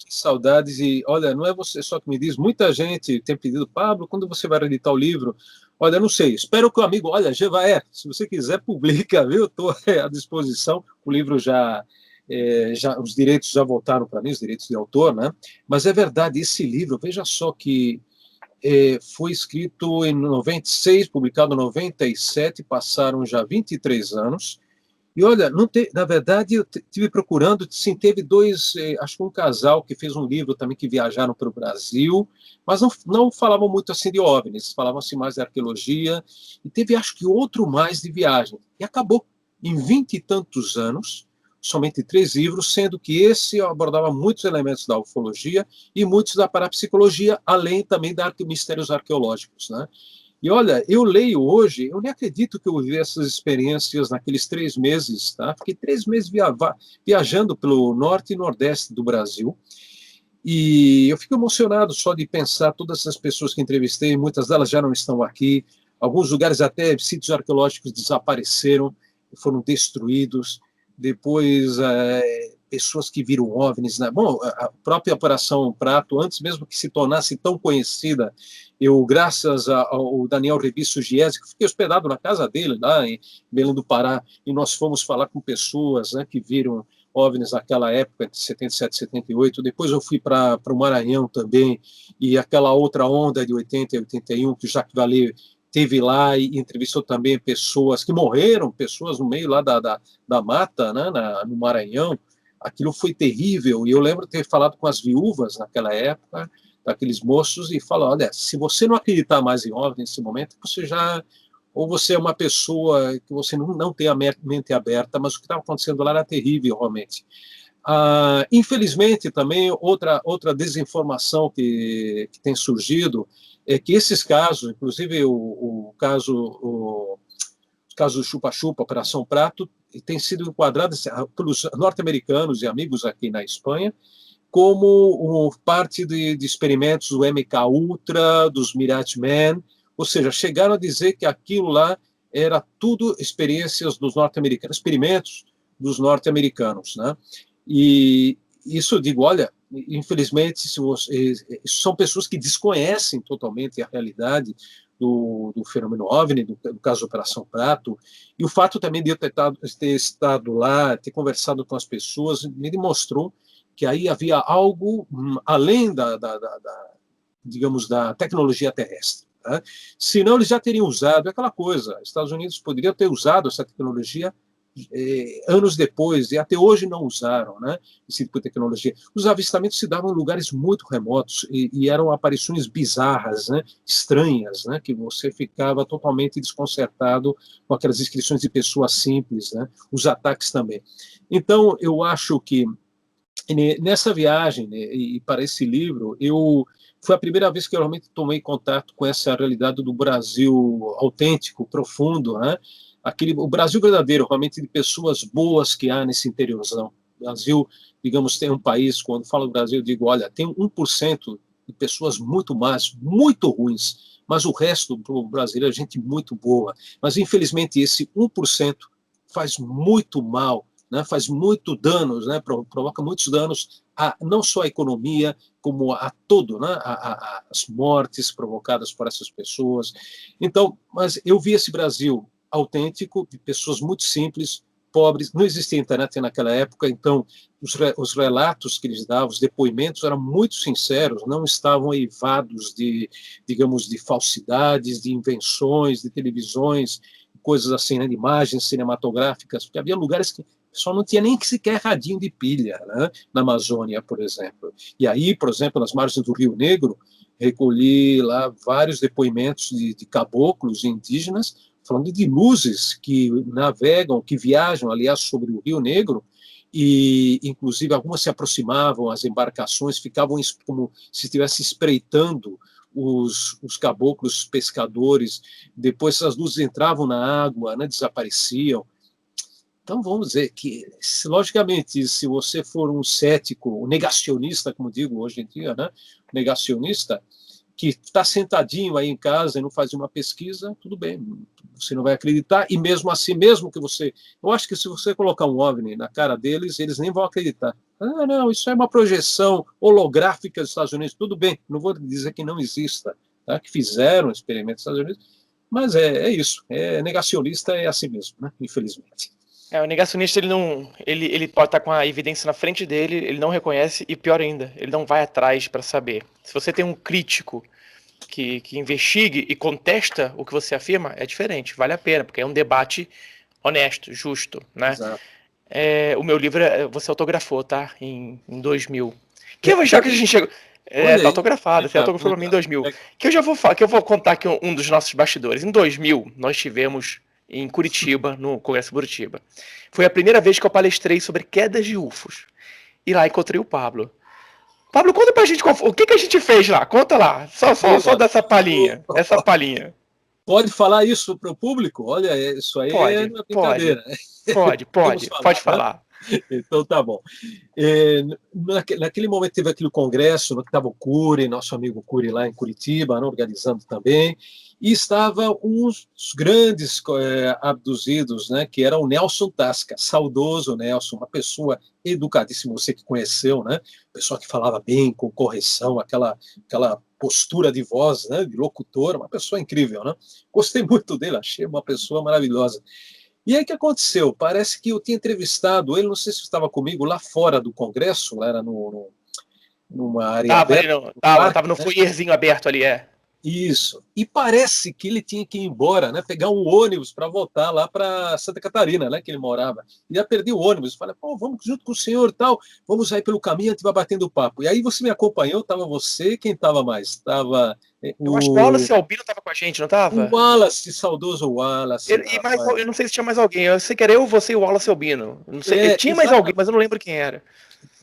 que saudades, e olha, não é você só que me diz, muita gente tem pedido, Pablo, quando você vai editar o livro? Olha, não sei, espero que o amigo, olha, Jevaé, se você quiser, publica, viu? Estou à disposição, o livro os direitos já voltaram para mim, os direitos de autor, né? Mas é verdade, esse livro, veja só que foi escrito em 96, publicado em 97, passaram já 23 anos. E olha, na verdade, eu estive procurando, sim, teve dois, acho que um casal que fez um livro também que viajaram para o Brasil, mas não falavam muito assim de OVNIs, falavam assim mais de arqueologia, e teve acho que outro mais de viagem. E acabou em 20 e tantos anos, somente 3 livros, sendo que esse abordava muitos elementos da ufologia e muitos da parapsicologia, além também de mistérios arqueológicos, né? E olha, eu leio hoje, eu nem acredito que eu vivi essas experiências naqueles 3 meses, tá? Fiquei 3 meses viajando pelo norte e nordeste do Brasil, e eu fico emocionado só de pensar todas essas pessoas que entrevistei, muitas delas já não estão aqui, alguns lugares até sítios arqueológicos desapareceram, foram destruídos, depois pessoas que viram OVNIs, né? Bom, a própria Operação Prato, antes mesmo que se tornasse tão conhecida, eu, graças ao Daniel Rebisso Giese, que fiquei hospedado na casa dele, lá em Belém do Pará, e nós fomos falar com pessoas, né, que viram OVNIs naquela época, entre 77 e 78. Depois eu fui para o Maranhão também, e aquela outra onda de 80 e 81, que o Jacques Vallée teve lá e entrevistou também pessoas que morreram, pessoas no meio lá da mata, né, no Maranhão. Aquilo foi terrível, e eu lembro de ter falado com as viúvas naquela época, daqueles moços, e falar, olha, se você não acreditar mais em OVNI nesse momento, ou você é uma pessoa que você não tem a mente aberta, mas o que estava acontecendo lá era terrível, realmente. Infelizmente, também, outra desinformação que tem surgido é que esses casos, inclusive o caso do Chupa-Chupa, Operação Prato, tem sido enquadrado pelos norte-americanos e amigos aqui na Espanha como parte de experimentos do MK Ultra, dos Minutemen, ou seja, chegaram a dizer que aquilo lá era tudo experiências dos norte-americanos, experimentos dos norte-americanos, né? E isso eu digo, olha, infelizmente, são pessoas que desconhecem totalmente a realidade do fenômeno OVNI, do caso da Operação Prato, e o fato também de eu ter estado lá, ter conversado com as pessoas, me demonstrou que aí havia algo além digamos, da tecnologia terrestre. Tá? Senão eles já teriam usado aquela coisa. Os Estados Unidos poderiam ter usado essa tecnologia anos depois, e até hoje não usaram, né, esse tipo de tecnologia. Os avistamentos se davam em lugares muito remotos e eram aparições bizarras, né, estranhas, né, que você ficava totalmente desconcertado com aquelas descrições de pessoas simples, né, os ataques também. Então, eu acho que nessa viagem, né, e para esse livro, foi a primeira vez que eu realmente tomei contato com essa realidade do Brasil autêntico, profundo, né? O Brasil verdadeiro, realmente de pessoas boas que há nesse interiorzão. O Brasil, digamos, tem um país, quando falo do Brasil, eu digo, olha, tem 1% de pessoas muito más, muito ruins, mas o resto do brasileiro é gente muito boa. Mas, infelizmente, esse 1% faz muito mal, né, faz muito danos, né, provoca muitos danos não só à economia, como a todo, né, as mortes provocadas por essas pessoas. Então, mas eu vi esse Brasil autêntico, de pessoas muito simples, pobres, não existia internet naquela época, então os relatos que eles davam, os depoimentos eram muito sinceros, não estavam eivados digamos, de falsidades, de invenções, de televisões, coisas assim, né, de imagens cinematográficas, porque havia lugares que só não tinha nem sequer radinho de pilha, né, na Amazônia, por exemplo. E aí, por exemplo, nas margens do Rio Negro, recolhi lá vários depoimentos de caboclos indígenas, falando de luzes que navegam, que viajam, aliás, sobre o Rio Negro, e, inclusive, algumas se aproximavam, as embarcações ficavam como se estivesse espreitando os caboclos pescadores, depois essas luzes entravam na água, né, desapareciam. Então, vamos dizer que, logicamente, se você for um cético, um negacionista, como digo hoje em dia, né, negacionista, que está sentadinho aí em casa e não faz uma pesquisa, tudo bem, você não vai acreditar, e mesmo assim, mesmo que você... Eu acho que se você colocar um OVNI na cara deles, eles nem vão acreditar. Ah, não, isso é uma projeção holográfica dos Estados Unidos. Tudo bem, não vou dizer que não exista, tá? Que fizeram experimentos nos Estados Unidos, mas é isso. É negacionista é assim mesmo, né? Infelizmente. O negacionista, ele não, ele pode estar com a evidência na frente dele, ele não reconhece e pior ainda, ele não vai atrás para saber. Se você tem um crítico que investigue e contesta o que você afirma, é diferente, vale a pena, porque é um debate honesto, justo, né? Exato. O meu livro você autografou, tá? Em 2000. Já Já que a vi. gente chegou. Olha Tá aí. autografado, Vem você cá, autografou vem pra mim em cá. 2000. Que eu vou contar aqui um dos nossos bastidores. Em 2000, nós tivemos em Curitiba, no Congresso Curitiba. Foi a primeira vez que eu palestrei sobre quedas de UFOs. E lá encontrei o Pablo. Pablo, conta pra gente o que a gente fez lá. Conta lá. Só Boa. dessa palhinha. Essa palhinha. Pode falar isso para o público? Olha, isso aí é Pode, uma pode. brincadeira. Pode, Vamos pode. falar, Pode né? falar. Então tá bom. Naquele momento teve aquele congresso, no que estava o Cury, nosso amigo Cury lá em Curitiba, né, organizando também, e estava uns grandes abduzidos, né, que era o Nelson Tasca, saudoso Nelson, uma pessoa educadíssima, você que conheceu, né, pessoa que falava bem, com correção, aquela postura de voz, né, de locutor, uma pessoa incrível, né? Gostei muito dele, achei uma pessoa maravilhosa. E aí o que aconteceu? Parece que eu tinha entrevistado ele, não sei se estava comigo, lá fora do Congresso, lá era numa área Tava ali aberta, no. no Tava parque, no né? foyerzinho aberto ali, Isso. E parece que ele tinha que ir embora, né? Pegar um ônibus para voltar lá para Santa Catarina, né? Que ele morava. E ia perder o ônibus. Falei, pô, vamos junto com o senhor e tal. Vamos aí pelo caminho, a gente vai batendo papo. E aí você me acompanhou, estava você, quem estava mais? Estava Eu acho que o Wallace Albino tava com a gente, não o tava? Wallace, saudoso Wallace, Eu rapaz. não sei se tinha mais alguém. Eu sei que era eu, você e o Wallace Albino. Não sei, tinha mais alguém, Exatamente. mas eu não lembro quem era.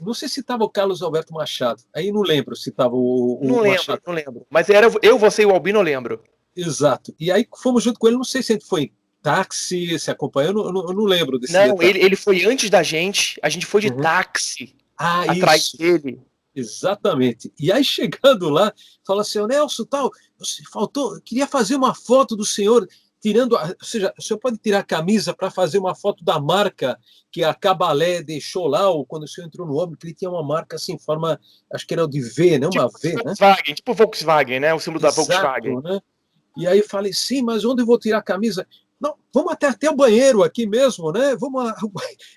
Não sei se estava o Carlos Alberto Machado. Aí não lembro se estava o Não lembro, Machado. não lembro. Mas era eu, você e o Albino, eu lembro. Exato. E aí fomos junto com ele. Não sei se a gente foi em táxi, se acompanhou. Eu não lembro desse Não, detalhe. ele foi antes da gente. A gente foi de Uhum. táxi Ah, atrás isso. dele. Exatamente. E aí, chegando lá, fala assim, ô Nelson, tal, faltou, queria fazer uma foto do senhor tirando, ou seja, o senhor pode tirar a camisa para fazer uma foto da marca que a Cabalé deixou lá, ou quando o senhor entrou no ônibus, que ele tinha uma marca assim, em forma, acho que era de V, né? Uma V, né? Tipo Volkswagen, né? O símbolo da Volkswagen. Exato, né? E aí eu falei, sim, mas onde eu vou tirar a camisa? Não, vamos até o banheiro aqui mesmo, né? Vamos lá.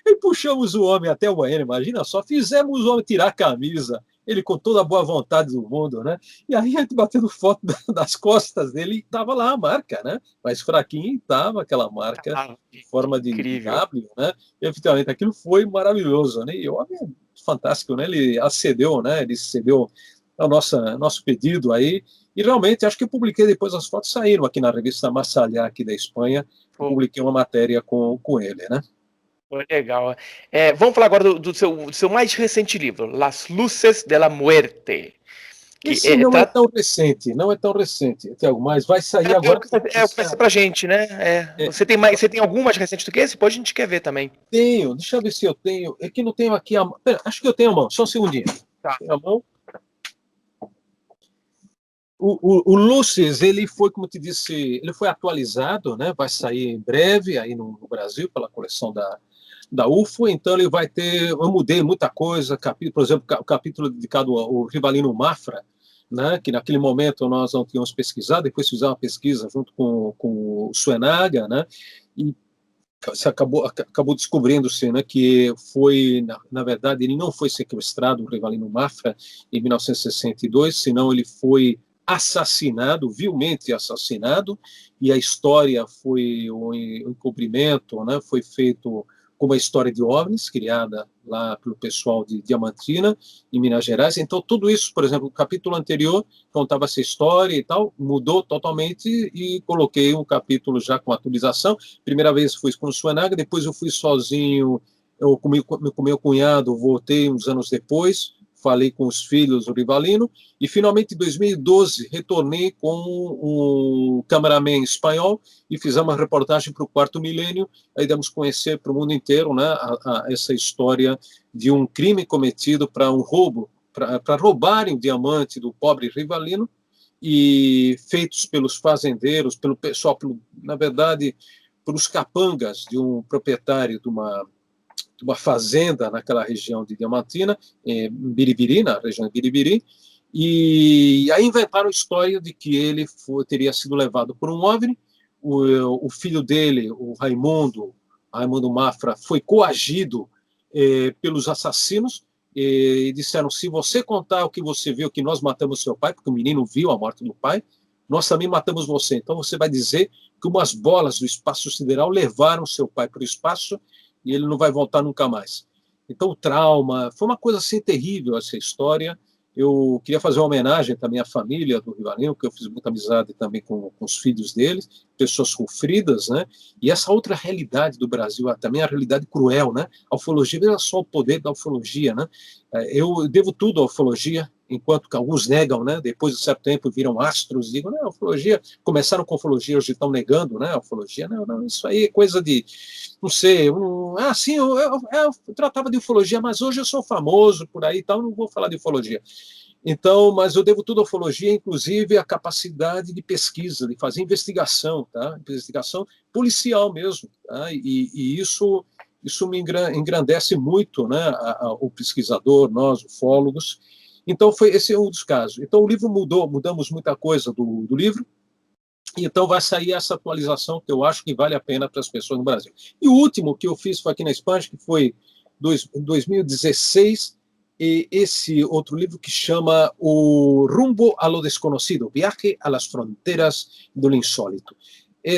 E puxamos o homem até o banheiro, imagina só, fizemos o homem tirar a camisa, ele com toda a boa vontade do mundo, né? E aí a gente batendo foto das costas dele, e estava lá a marca, né? Mas fraquinho estava aquela marca Ah, em que forma de incrível. W, né? E, efetivamente, aquilo foi maravilhoso, né? E o homem é fantástico, né? Ele acedeu, né? Ele cedeu ao nosso pedido aí, e realmente, acho que eu publiquei depois, as fotos saíram aqui na revista Massalha, aqui da Espanha, eu Pô, publiquei uma matéria com ele, né? foi legal. Vamos falar agora do seu mais recente livro, Las Luces de la Muerte. Que Esse não é tão recente, não é tão recente, Tiago, mas vai sair agora. o que vai ser pra gente, né? É, Você tem algum mais recente do que esse? Depois a gente quer ver também. tenho, deixa eu ver se eu tenho, é que não tenho aqui a mão. Pera, acho que eu tenho a mão, só um segundinho. Tá. Tenho a mão. O Lucis, ele foi, como te disse, ele foi atualizado, né? Vai sair em breve aí no Brasil pela coleção da UFO, então ele vai ter, eu mudei muita coisa, por exemplo, o capítulo dedicado ao Rivalino Mafra, né, que naquele momento nós não tínhamos pesquisado, depois fizemos uma pesquisa junto com o Suenaga, né, e se acabou descobrindo-se, né, que foi, na verdade, ele não foi sequestrado, o Rivalino Mafra, em 1962, senão ele foi assassinado, vilmente assassinado, e a história foi um encobrimento, né, foi feito como a história de OVNIs, criada lá pelo pessoal de Diamantina, em Minas Gerais. Então, tudo isso, por exemplo, o capítulo anterior contava essa história e tal, mudou totalmente e coloquei um capítulo já com atualização. Primeira vez fui com o Suenaga, depois eu fui sozinho, eu com meu cunhado, voltei uns anos depois, falei com os filhos do Rivalino, e finalmente em 2012 retornei com um cameraman espanhol e fizemos uma reportagem para o Quarto Milênio, aí demos conhecer para o mundo inteiro, né, essa história de um crime cometido para um roubo, para roubarem o diamante do pobre Rivalino, e feitos pelos fazendeiros, pelo pessoal, na verdade, pelos capangas de um proprietário de uma fazenda naquela região de Diamantina, em Biribiri, na região de Biribiri, e aí inventaram a história de que ele teria sido levado por um OVNI, o filho dele, o Raimundo Mafra, foi coagido pelos assassinos, e disseram, se você contar o que você viu, que nós matamos seu pai, porque o menino viu a morte do pai, nós também matamos você. Então você vai dizer que umas bolas do espaço sideral levaram seu pai para o espaço e ele não vai voltar nunca mais. Então o trauma, foi uma coisa assim terrível essa história. Eu queria fazer uma homenagem também à família do Rivalinho, que eu fiz muita amizade também com os filhos deles, pessoas sofridas, né? E essa outra realidade do Brasil, também a realidade cruel, né? A ufologia, não é só o poder da ufologia, né? Eu devo tudo à ufologia, enquanto que alguns negam, né? Depois de certo tempo viram astros, digam, não, a ufologia, começaram com a ufologia, hoje estão negando, né? A ufologia, não, não, isso aí é coisa de, não sei, sim, eu tratava de ufologia, mas hoje eu sou famoso por aí e tal, não vou falar de ufologia. Então, mas eu devo tudo à ufologia, inclusive a capacidade de pesquisa, de fazer investigação, tá? Investigação policial mesmo, tá? E isso me engrandece muito, né? O pesquisador, nós, ufólogos. Então, esse é um dos casos. Então, o livro mudamos muita coisa do livro, e então vai sair essa atualização que eu acho que vale a pena para as pessoas no Brasil. E o último que eu fiz foi aqui na Espanha, que foi em 2016, e esse outro livro que chama O Rumbo a lo Desconocido, Viaje a las Fronteras do Insólito.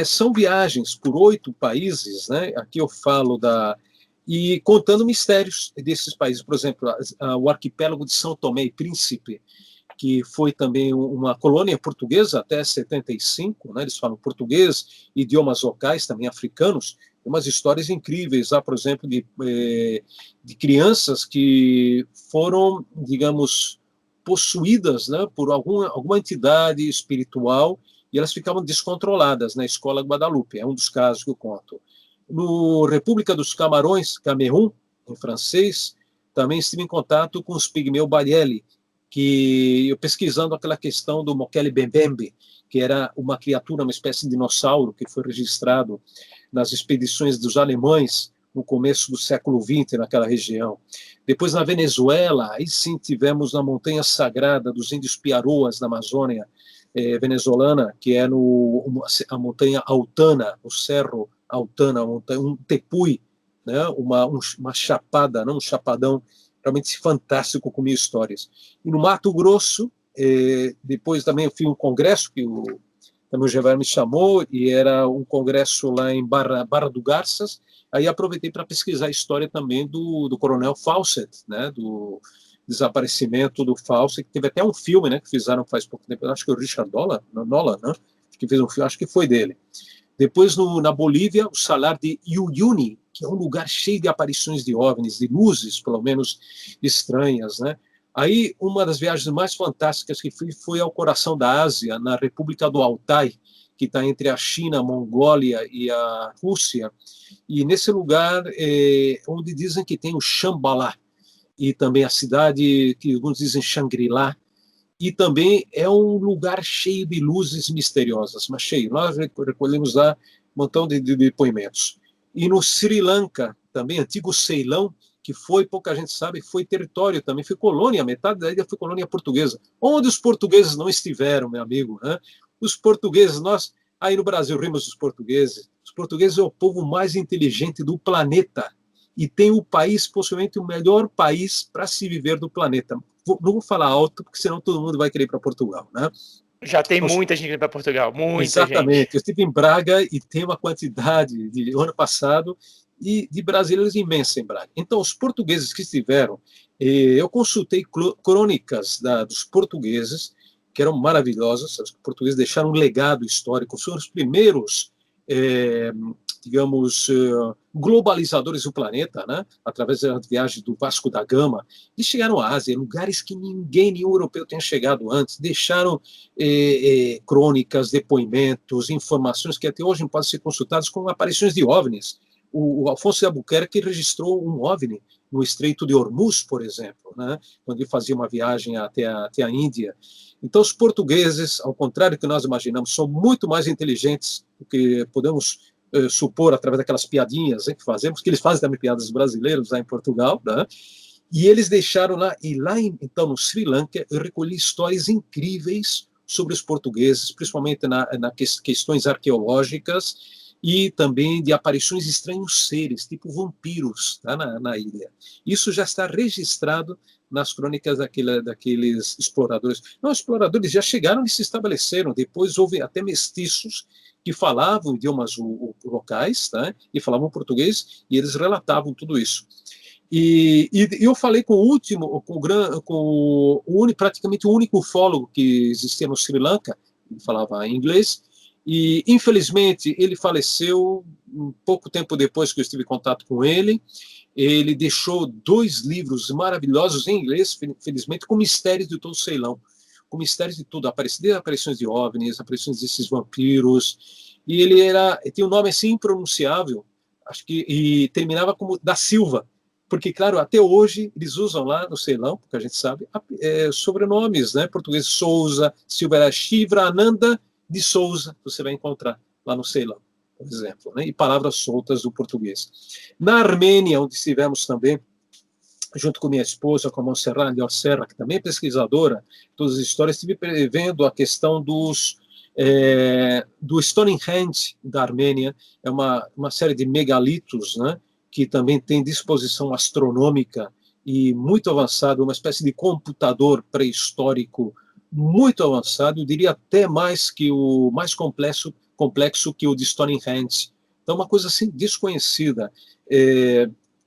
São viagens por 8 países, né? Aqui eu falo e contando mistérios desses países, por exemplo, o arquipélago de São Tomé e Príncipe, que foi também uma colônia portuguesa até 75, né? Eles falam português, idiomas locais também africanos, umas histórias incríveis, por exemplo, de crianças que foram, digamos, possuídas, né, por alguma entidade espiritual e elas ficavam descontroladas na escola Guadalupe, é um dos casos que eu conto. No República dos Camarões, Camerun, em francês, também estive em contato com os pigmeu Barieli, que eu pesquisando aquela questão do Mokele Bembembe, que era uma criatura, uma espécie de dinossauro que foi registrado nas expedições dos alemães no começo do século XX naquela região. Depois na Venezuela, aí sim tivemos na montanha sagrada dos índios Piaroas na Amazônia venezuelana, que é a montanha Altana, o Cerro Altana, um tepuy, né? uma chapada, não um chapadão realmente fantástico com mil histórias. E no Mato Grosso, depois também eu fiz um congresso que também o Gevar me chamou, e era um congresso lá em Barra do Garças, aí aproveitei para pesquisar a história também do Coronel Fawcett, né, do desaparecimento do Fawcett, que teve até um filme, né, que fizeram faz pouco tempo, acho que o Richard Nolan, né, que fez um filme, acho que foi dele. Depois, na Bolívia, o Salar de Uyuni, que é um lugar cheio de aparições de OVNIs, de luzes, pelo menos estranhas, né? Aí, uma das viagens mais fantásticas que fiz foi ao coração da Ásia, na República do Altai, que está entre a China, a Mongólia e a Rússia. E nesse lugar, onde dizem que tem o Shambhala, e também a cidade que alguns dizem Shangri-La, e também é um lugar cheio de luzes misteriosas, mas cheio. Nós recolhemos lá um montão de depoimentos. E no Sri Lanka, também, antigo Ceilão, que foi, pouca gente sabe, foi território também, foi colônia, metade da ilha foi colônia portuguesa. Onde os portugueses não estiveram, meu amigo? Né? Os portugueses, nós, aí no Brasil, rimos dos portugueses. Os portugueses é o povo mais inteligente do planeta e tem o país, possivelmente o melhor país para se viver do planeta. Não vou falar alto, porque senão todo mundo vai querer ir para Portugal, né? Já tem muita gente indo para Portugal, muita gente. Exatamente. Eu estive em Braga e tem uma quantidade de ano passado e de brasileiros imensa em Braga. Então, os portugueses que estiveram, eu consultei crônicas dos portugueses, que eram maravilhosas. Os portugueses deixaram um legado histórico, foram os primeiros, digamos, globalizadores do planeta, né? Através das viagens do Vasco da Gama, e chegaram à Ásia, lugares que nenhum europeu tinha chegado antes, deixaram crônicas, depoimentos, informações que até hoje podem ser consultadas como aparições de OVNIs. O Afonso de Albuquerque registrou um OVNI no Estreito de Hormuz, por exemplo, né? Quando ele fazia uma viagem até a Índia. Então, os portugueses, ao contrário do que nós imaginamos, são muito mais inteligentes do que podemos supor, através daquelas piadinhas, né, que fazemos, que eles fazem também piadas brasileiros lá em Portugal, né? E eles deixaram lá, e lá então no Sri Lanka eu recolhi histórias incríveis sobre os portugueses, principalmente questões arqueológicas e também de aparições de estranhos seres, tipo vampiros, tá, na ilha. Isso já está registrado nas crônicas daqueles exploradores. Não, os exploradores já chegaram e se estabeleceram, depois houve até mestiços que falavam idiomas locais, tá, e falavam português, e eles relatavam tudo isso. E eu falei com o último, praticamente o único ufólogo que existia no Sri Lanka, ele falava inglês, e infelizmente ele faleceu um pouco tempo depois que eu estive em contato com ele. Ele deixou 2 livros maravilhosos em inglês, felizmente, com mistérios de todo o Ceilão, com mistérios de tudo, aparições de OVNIs, aparições desses vampiros, e ele tinha um nome assim impronunciável, acho que, e terminava como da Silva, porque, claro, até hoje eles usam lá no Ceilão, porque a gente sabe, sobrenomes, né? Português Souza, Silva era Shivra Ananda de Souza, você vai encontrar lá no Ceilão, por exemplo, né? E palavras soltas do português. Na Armênia, onde estivemos também, junto com minha esposa, com a Montserrat Lior Serra, que também é pesquisadora, todas as histórias, estive vendo a questão do Stonehenge da Armênia, é uma série de megalitos, né? Que também tem disposição astronômica e muito avançado, uma espécie de computador pré-histórico muito avançado, eu diria até mais complexo que o de Stonehenge. Então, uma coisa assim desconhecida.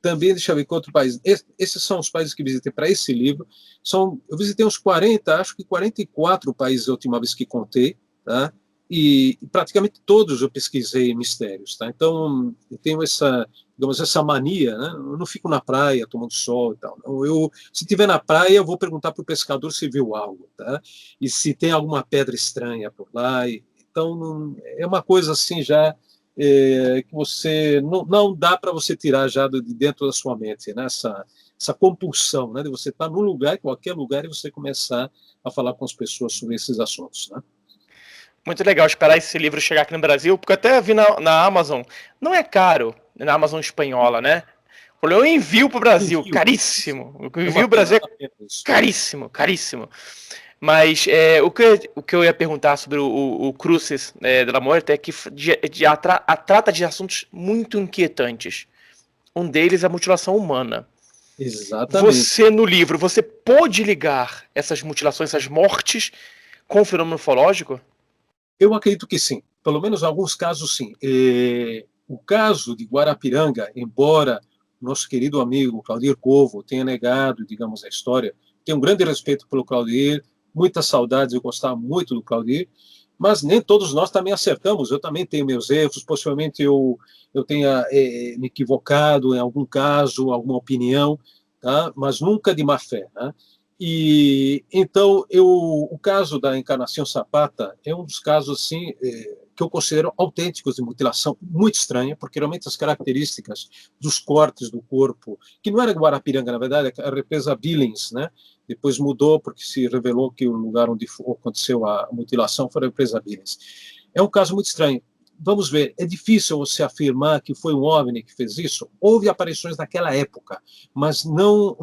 Também, deixa eu ver que outro país. Esses são os países que visitei para esse livro. Eu visitei uns 40, acho que 44 países a última vez que contei, tá? E praticamente todos eu pesquisei mistérios, tá? Então, eu tenho essa mania, né? Eu não fico na praia tomando sol e tal. Se estiver na praia, eu vou perguntar para o pescador se viu algo, tá? E se tem alguma pedra estranha por lá. Então, é uma coisa assim já que você não dá para você tirar já de dentro da sua mente, né? Essa compulsão, né? De você estar num lugar, qualquer lugar, e você começar a falar com as pessoas sobre esses assuntos, né? Muito legal esperar esse livro chegar aqui no Brasil, porque eu até vi na Amazon. Não é caro, na Amazon espanhola, né? Eu envio para o Brasil, Envio. caríssimo. O É envio uma pro Brasil pena é isso. caríssimo, caríssimo. Mas o que eu ia perguntar sobre o Crucis de la Muerte é que trata de assuntos muito inquietantes. Um deles é a mutilação humana. Exatamente. Você, no livro, você pôde ligar essas mutilações, essas mortes, com o fenômeno ufológico? Eu acredito que sim. Pelo menos em alguns casos, sim. O caso de Guarapiranga, embora nosso querido amigo Claudir Covo tenha negado, digamos, a história, tenho um grande respeito pelo Claudir, muitas saudades, eu gostava muito do Claudir, mas nem todos nós também acertamos. Eu também tenho meus erros, possivelmente eu tenha me equivocado em algum caso, alguma opinião, tá? Mas nunca de má fé, né? E então o caso da Encarnação Zapata é um dos casos assim que eu considero autênticos de mutilação, muito estranha, porque realmente as características dos cortes do corpo, que não era Guarapiranga, na verdade, é a represa Billings, né? Depois mudou porque se revelou que o lugar onde aconteceu a mutilação foi a represa Billings. É um caso muito estranho. Vamos ver, é difícil você afirmar que foi um OVNI que fez isso. Houve aparições naquela época, mas não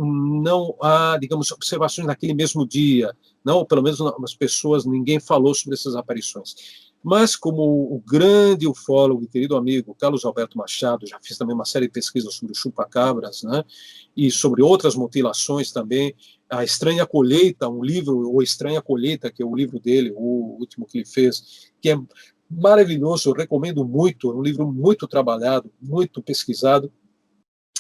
há, digamos, observações naquele mesmo dia. Não, pelo menos as pessoas, ninguém falou sobre essas aparições. Mas como o grande ufólogo e querido amigo Carlos Alberto Machado, já fiz também uma série de pesquisas sobre o chupa-cabras, né? E sobre outras mutilações também, A Estranha Colheita, um livro, ou Estranha Colheita, que é o livro dele, o último que ele fez, que é maravilhoso, eu recomendo muito, é um livro muito trabalhado, muito pesquisado.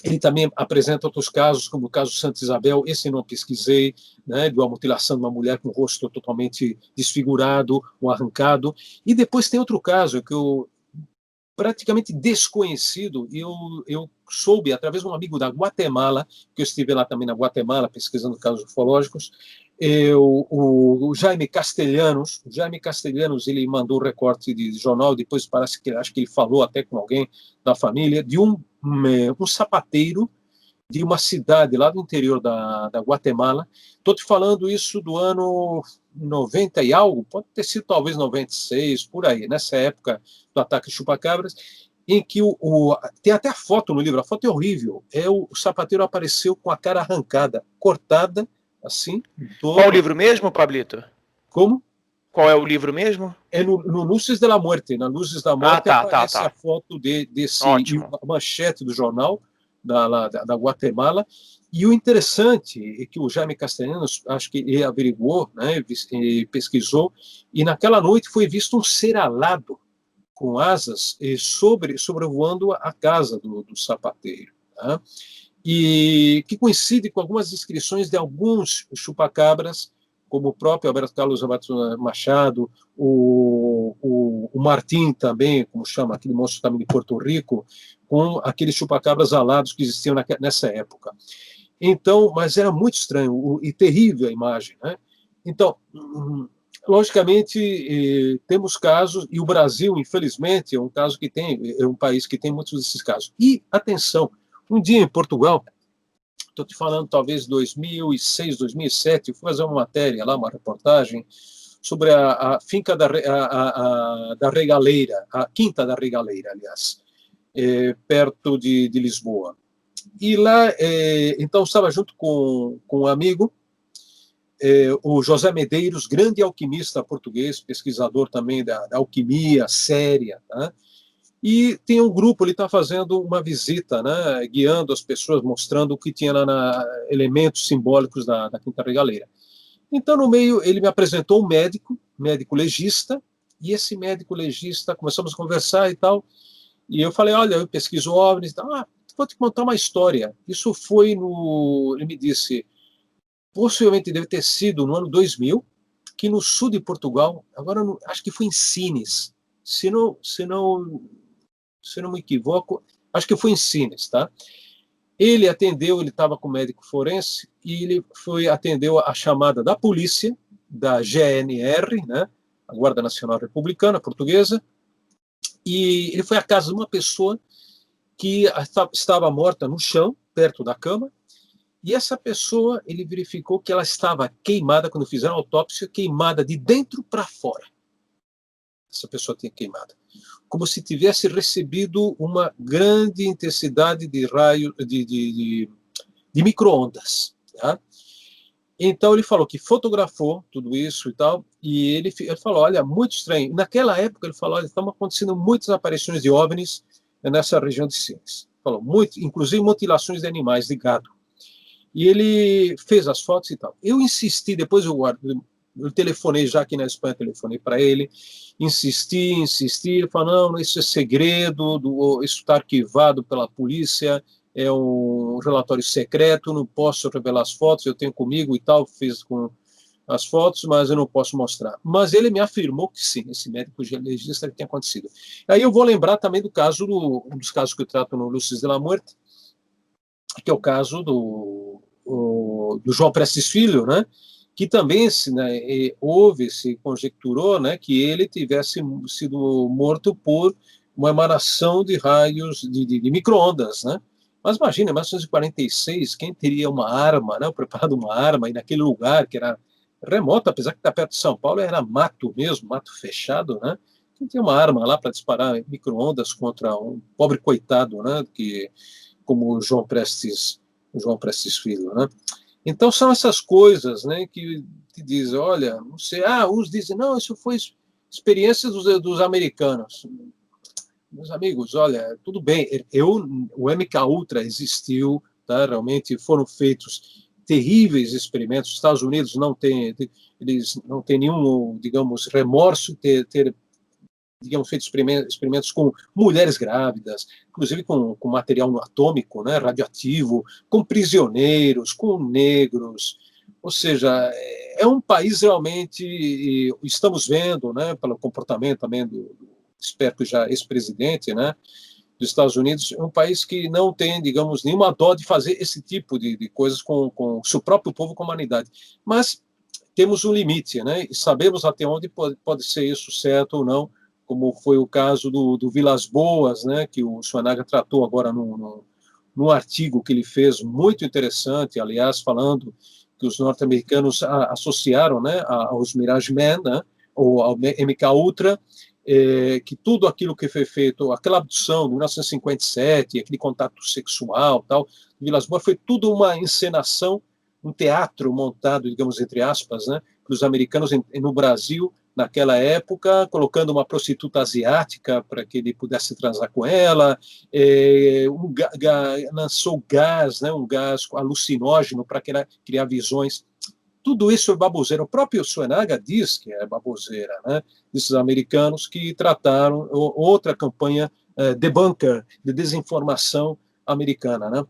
Ele também apresenta outros casos, como o caso Santa Isabel, esse eu não pesquisei, né, de uma mutilação de uma mulher com o rosto totalmente desfigurado ou arrancado. E depois tem outro caso que eu praticamente desconhecido, e eu soube, através de um amigo da Guatemala, que eu estive lá também na Guatemala, pesquisando casos ufológicos, o Jaime Castelhanos, ele mandou um recorte de jornal, depois parece que acho que ele falou até com alguém da família, de um sapateiro de uma cidade lá do interior da Guatemala. Estou te falando isso do ano 90 e algo, pode ter sido talvez 96, por aí, nessa época do ataque chupacabras. em que tem até a foto no livro, a foto é horrível, o sapateiro apareceu com a cara arrancada, cortada, assim, Qual o todo, livro mesmo, Pablito? como? Qual é o livro mesmo? É no Luzes da Morte. Na Luzes da Ah, Morte tá, tá, aparece a tá. foto desse Ótimo. a manchete do jornal da Guatemala. E o interessante é que o Jaime Castellanos, acho que ele averiguou, né, pesquisou, e naquela noite foi visto um ser alado com asas sobrevoando a casa do sapateiro. Tá? E que coincide com algumas descrições de alguns chupacabras, como o próprio Alberto Carlos Machado, o Martim também, como chama, aquele monstro também de Porto Rico, com aqueles chupacabras alados que existiam nessa época. Então, mas era muito estranho e terrível a imagem, né? Então, logicamente, temos casos, e o Brasil, infelizmente, é um país que tem muitos desses casos. E, atenção, um dia em Portugal, estou te falando talvez 2006, 2007, eu fui fazer uma matéria lá, uma reportagem, sobre a finca da Regaleira, a Quinta da Regaleira, aliás, perto de Lisboa. E lá, então, estava junto com um amigo, o José Medeiros, grande alquimista português, pesquisador também da alquimia séria, tá? E tem um grupo, ele está fazendo uma visita, né, guiando as pessoas, mostrando o que tinha lá elementos simbólicos da Quinta Regaleira. Então, no meio, ele me apresentou um médico legista, e esse médico legista, começamos a conversar e tal, e eu falei, olha, eu pesquiso OVNIs e tal, vou te contar uma história. Isso foi ele me disse, possivelmente deve ter sido no ano 2000, que no sul de Portugal, agora acho que foi em Sines, se não me equivoco, acho que foi em Sines, tá? Ele estava com o médico forense e ele atendeu a chamada da polícia, da GNR, né, a Guarda Nacional Republicana Portuguesa, e ele foi à casa de uma pessoa que estava morta no chão, perto da cama, e essa pessoa, ele verificou que ela estava queimada, quando fizeram a autópsia, queimada de dentro para fora. Essa pessoa tinha queimada. Como se tivesse recebido uma grande intensidade de raio, de micro-ondas. Tá? Então ele falou que fotografou tudo isso e tal, e ele falou, olha, muito estranho. Naquela época ele falou, olha, estão acontecendo muitas aparições de OVNIs nessa região de Sines. Falou, muito, inclusive mutilações de animais, de gado. E ele fez as fotos e tal. Eu insisti, depois eu telefonei, já aqui na Espanha, telefonei para ele, insisti, ele falou, não, isso é segredo, isso está arquivado pela polícia, é um relatório secreto, não posso revelar as fotos, eu tenho comigo e tal, fiz com as fotos, mas eu não posso mostrar. Mas ele me afirmou que sim, esse médico legista que tinha acontecido. Aí eu vou lembrar também um dos casos que eu trato no Luzes de la Muerte, que é o caso do João Prestes Filho, né? Que também se conjecturou, né, que ele tivesse sido morto por uma emanação de raios de micro-ondas, né? Mas imagina, em 1946, quem teria uma arma, né, preparado uma arma, e naquele lugar que era remoto, apesar que está perto de São Paulo, era mato mesmo, mato fechado, né? Quem tem uma arma lá para disparar micro-ondas contra um pobre coitado, né, como o João Prestes Filho, né? Então são essas coisas, né, que te dizem, olha, não sei, uns dizem, não, isso foi experiência dos americanos. Meus amigos, olha, tudo bem, o MK Ultra existiu, tá? Realmente foram feitos terríveis experimentos. Os Estados Unidos eles não têm nenhum, digamos, remorso ter digamos, feito experimentos com mulheres grávidas, inclusive com material atômico, né, radioativo, com prisioneiros, com negros. Ou seja, é um país realmente, estamos vendo, né, pelo comportamento também espero que já ex-presidente, né, dos Estados Unidos, é um país que não tem, digamos, nenhuma dó de fazer esse tipo de coisas com o seu próprio povo, com a humanidade. Mas temos um limite, né, e sabemos até onde pode ser isso certo ou não, como foi o caso do Vilas Boas, né, que o Suanaga tratou agora num artigo que ele fez, muito interessante, aliás, falando que os norte-americanos associaram, né, aos Mirage Men, né, ou ao MK Ultra, que tudo aquilo que foi feito, aquela abdução de 1957, aquele contato sexual, tal, de Vilas Boas, foi tudo uma encenação, um teatro montado, digamos, entre aspas, né, pelos americanos no Brasil, naquela época, colocando uma prostituta asiática para que ele pudesse transar com ela, lançou gás, né, um gás alucinógeno para criar visões. Tudo isso é baboseira. O próprio Suenaga diz que é baboseira, né? Desses americanos que trataram outra campanha debunker, de desinformação americana, né?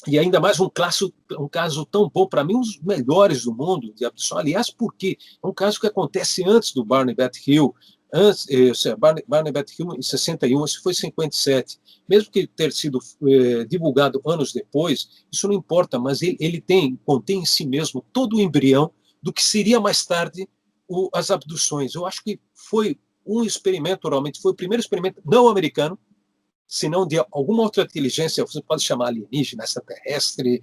E ainda mais um caso tão bom, para mim, um dos melhores do mundo de abdução. Aliás, porque é um caso que acontece antes do Barney Bat Hill, Barney Bat Hill em 61, esse foi em 57. Mesmo que ter sido divulgado anos depois, isso não importa, mas ele contém em si mesmo todo o embrião do que seria mais tarde as abduções. Eu acho que foi um experimento, realmente, foi o primeiro experimento não americano, se não de alguma outra inteligência, você pode chamar alienígena, extraterrestre,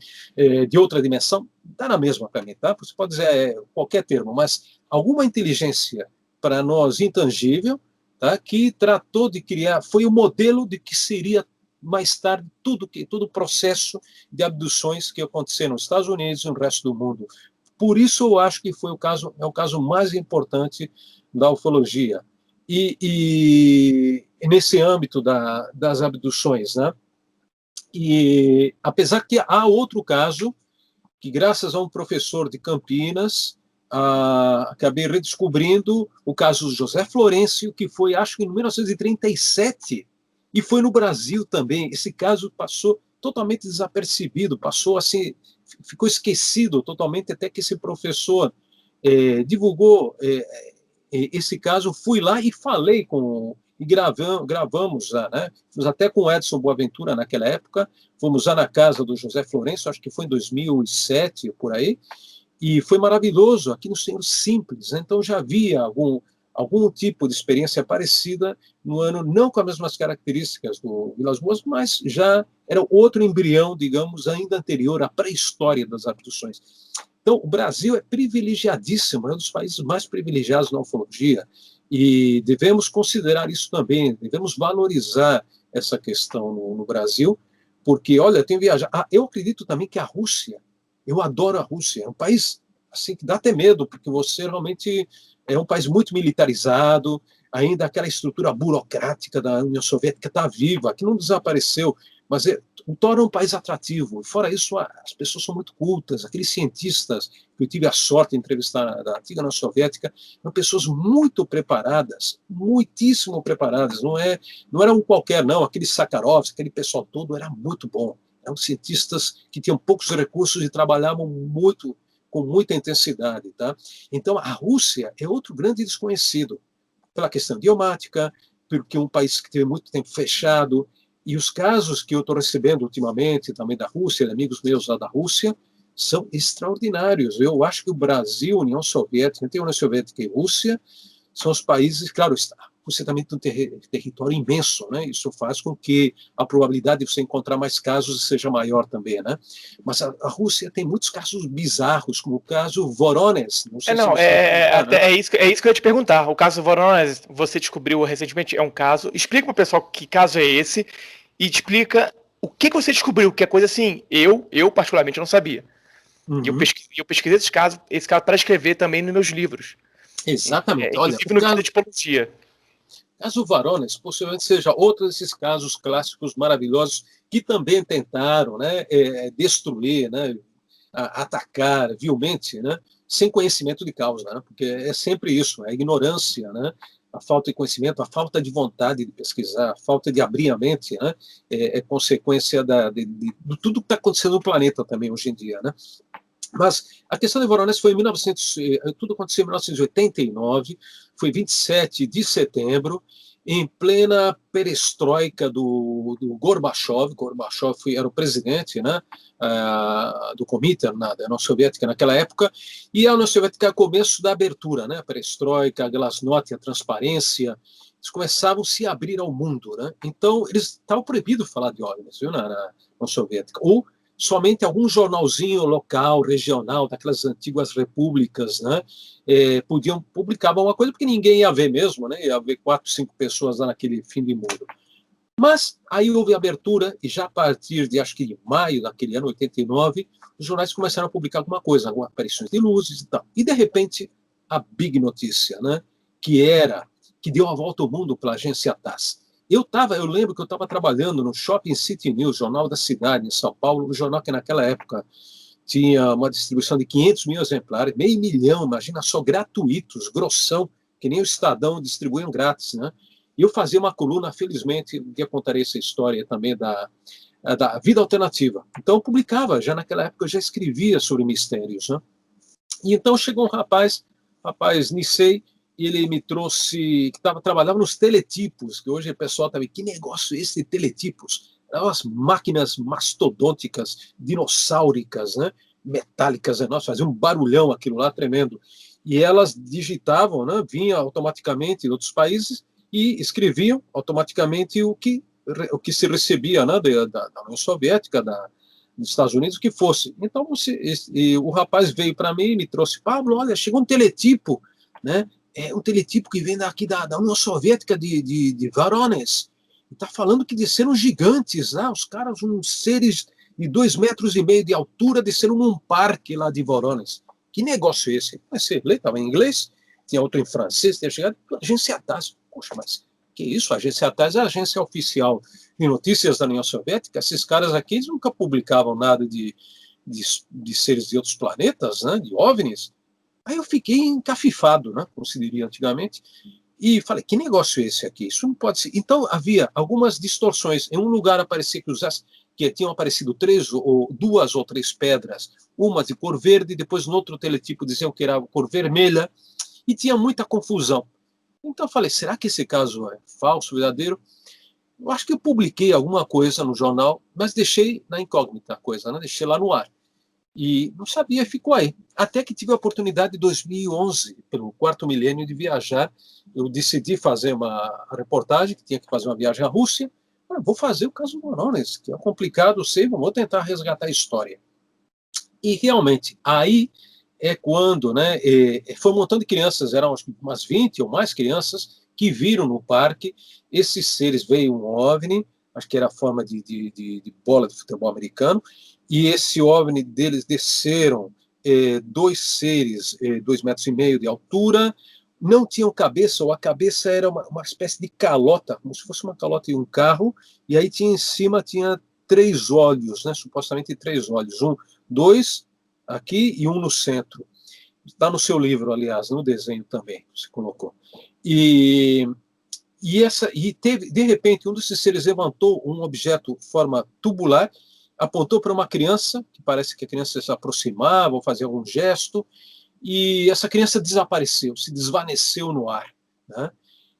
de outra dimensão, dá na mesma para mim, tá? Você pode dizer qualquer termo, mas alguma inteligência para nós intangível, tá? Que tratou de criar, foi o modelo de que seria mais tarde todo o processo de abduções que aconteceram nos Estados Unidos e no resto do mundo. Por isso eu acho que é o caso mais importante da ufologia. E nesse âmbito das abduções, né? E apesar que há outro caso que, graças a um professor de Campinas, acabei redescobrindo o caso do José Florencio, que foi, acho que em 1937, e foi no Brasil também. Esse caso passou totalmente desapercebido, passou assim, ficou esquecido totalmente, até que esse professor divulgou esse caso. Fui lá e falei e gravamos lá, né? Fomos até com o Edson Boaventura naquela época, fomos lá na casa do José Florencio, acho que foi em 2007, por aí, e foi maravilhoso, aqui no Senhor Simples, né? Então já havia algum tipo de experiência parecida no ano, não com as mesmas características do Vilas Boas, mas já era outro embrião, digamos, ainda anterior à pré-história das abduções. Então, o Brasil é privilegiadíssimo, é um dos países mais privilegiados na ufologia, e devemos considerar isso também, devemos valorizar essa questão no Brasil, porque, olha, tem viajado. Eu acredito também que a Rússia, eu adoro a Rússia, é um país assim que dá até medo, porque você realmente é um país muito militarizado, ainda aquela estrutura burocrática da União Soviética está viva, que não desapareceu, mas torna um país atrativo. Fora isso, as pessoas são muito cultas, aqueles cientistas que eu tive a sorte de entrevistar da antiga União Soviética, eram pessoas muito preparadas, muitíssimo preparadas, não era um qualquer, não, aquele Sakharov, aquele pessoal todo era muito bom, eram cientistas que tinham poucos recursos e trabalhavam muito, com muita intensidade, tá? Então, a Rússia é outro grande desconhecido, pela questão idiomática, porque é um país que teve muito tempo fechado, e os casos que eu estou recebendo ultimamente, também da Rússia, de amigos meus lá da Rússia, são extraordinários. Eu acho que o Brasil, União Soviética, entre a União Soviética e Rússia, são os países, claro, a Rússia também tem um território imenso, né? Isso faz com que a probabilidade de você encontrar mais casos seja maior também, né? Mas a Rússia tem muitos casos bizarros, como o caso Voronezh, não sei se Não, você lembra, né? é isso que eu ia te perguntar. O caso Voronezh, você descobriu recentemente, é um caso. Explica pro pessoal que caso é esse e explica o que você descobriu, que é coisa assim, eu particularmente não sabia. E Uhum. eu pesquisei esse caso para escrever também nos meus livros. Exatamente. Olha, Inclusive no Vida de Tipologia. Caso Varones possivelmente seja outro desses casos clássicos maravilhosos que também tentaram, né, destruir, né, atacar vilmente, né, sem conhecimento de causa, né, porque é sempre isso, a ignorância, né, a falta de conhecimento, a falta de vontade de pesquisar, a falta de abrir a mente, né, é consequência de tudo que está acontecendo no planeta também hoje em dia, né. Mas a questão de Voronezh foi em 1900, tudo aconteceu em 1989, foi 27 de setembro, em plena perestroika do Gorbachev. Gorbachev era o presidente, né, do Comitê da União Soviética naquela época, e a União Soviética é o começo da abertura, né, a perestroika, a glasnost, a transparência, eles começavam a se abrir ao mundo, né? Então eles estavam proibidos de falar de OVNIs, viu, na União Soviética, ou somente algum jornalzinho local, regional, daquelas antigas repúblicas, né, publicavam uma coisa, porque ninguém ia ver mesmo, né, ia ver 4, 5 pessoas lá naquele fim de mundo. Mas aí houve abertura, e já a partir de, acho que de maio daquele ano, 89, os jornais começaram a publicar alguma coisa, algumas aparições de luzes e tal. E, de repente, a big notícia, né, que deu a volta ao mundo pela agência TASS. Eu lembro que eu estava trabalhando no Shopping City News, jornal da cidade, em São Paulo, um jornal que naquela época tinha uma distribuição de 500 mil exemplares, meio milhão, imagina só, gratuitos, grossão, que nem o Estadão distribuíam grátis, né? E eu fazia uma coluna, felizmente, um dia contarei essa história também da vida alternativa. Então eu publicava, já naquela época eu já escrevia sobre mistérios, né? E então chegou um rapaz Nissei, e ele me trouxe, que trabalhava nos teletipos, que hoje o pessoal está vendo, que negócio é esse de teletipos? Eram as máquinas mastodônticas, dinossáuricas, né? Metálicas, enormes, fazia um barulhão aquilo lá tremendo. E elas digitavam, né? Vinha automaticamente de outros países e escreviam automaticamente o que se recebia, né? Da União Soviética, dos Estados Unidos, o que fosse. Então o rapaz veio para mim e me trouxe, Pablo, olha, chegou um teletipo, né? É um teletipo que vem daqui da União Soviética de Voronezh. Está falando que desceram gigantes lá, os caras, uns seres de 2,5 metros de altura, desceram num parque lá de Voronezh. Que negócio é esse? Você lê, estava em inglês, tinha outro em francês, tinha chegado, agência TASS. Poxa, mas que isso? A agência TASS é a agência oficial de notícias da União Soviética. Esses caras aqui eles nunca publicavam nada de seres de outros planetas, né, de OVNIs. Aí eu fiquei encafifado, né, como se diria antigamente, e falei, que negócio é esse aqui? Isso não pode ser. Então havia algumas distorções. Em um lugar parecia que tinham aparecido 2 ou 3 pedras, uma de cor verde, depois no outro teletipo diziam que era cor vermelha, e tinha muita confusão. Então eu falei, será que esse caso é falso, verdadeiro? Eu acho que eu publiquei alguma coisa no jornal, mas deixei na incógnita a coisa, né? Deixei lá no ar. E não sabia, ficou aí. Até que tive a oportunidade, em 2011, pelo 4º milênio, de viajar. Eu decidi fazer uma reportagem, que tinha que fazer uma viagem à Rússia. Vou fazer o caso Voronezh, que é complicado, sei, vou tentar resgatar a história. E realmente, aí é quando, né, foi um montão de crianças, eram umas 20 ou mais crianças, que viram no parque esses seres. Veio um OVNI, acho que era a forma de bola de futebol americano, e esse OVNI deles desceram 2 seres, 2,5 metros de altura, não tinham cabeça, ou a cabeça era uma espécie de calota, como se fosse uma calota de um carro, e aí tinha em cima, tinha 3 olhos, né, supostamente 3 olhos, 2 aqui e 1 no centro. Está no seu livro, aliás, no desenho também, você colocou. E teve, de repente, um desses seres levantou um objeto de forma tubular, apontou para uma criança, que parece que a criança se aproximava ou fazia algum gesto, e essa criança desapareceu, se desvaneceu no ar, né?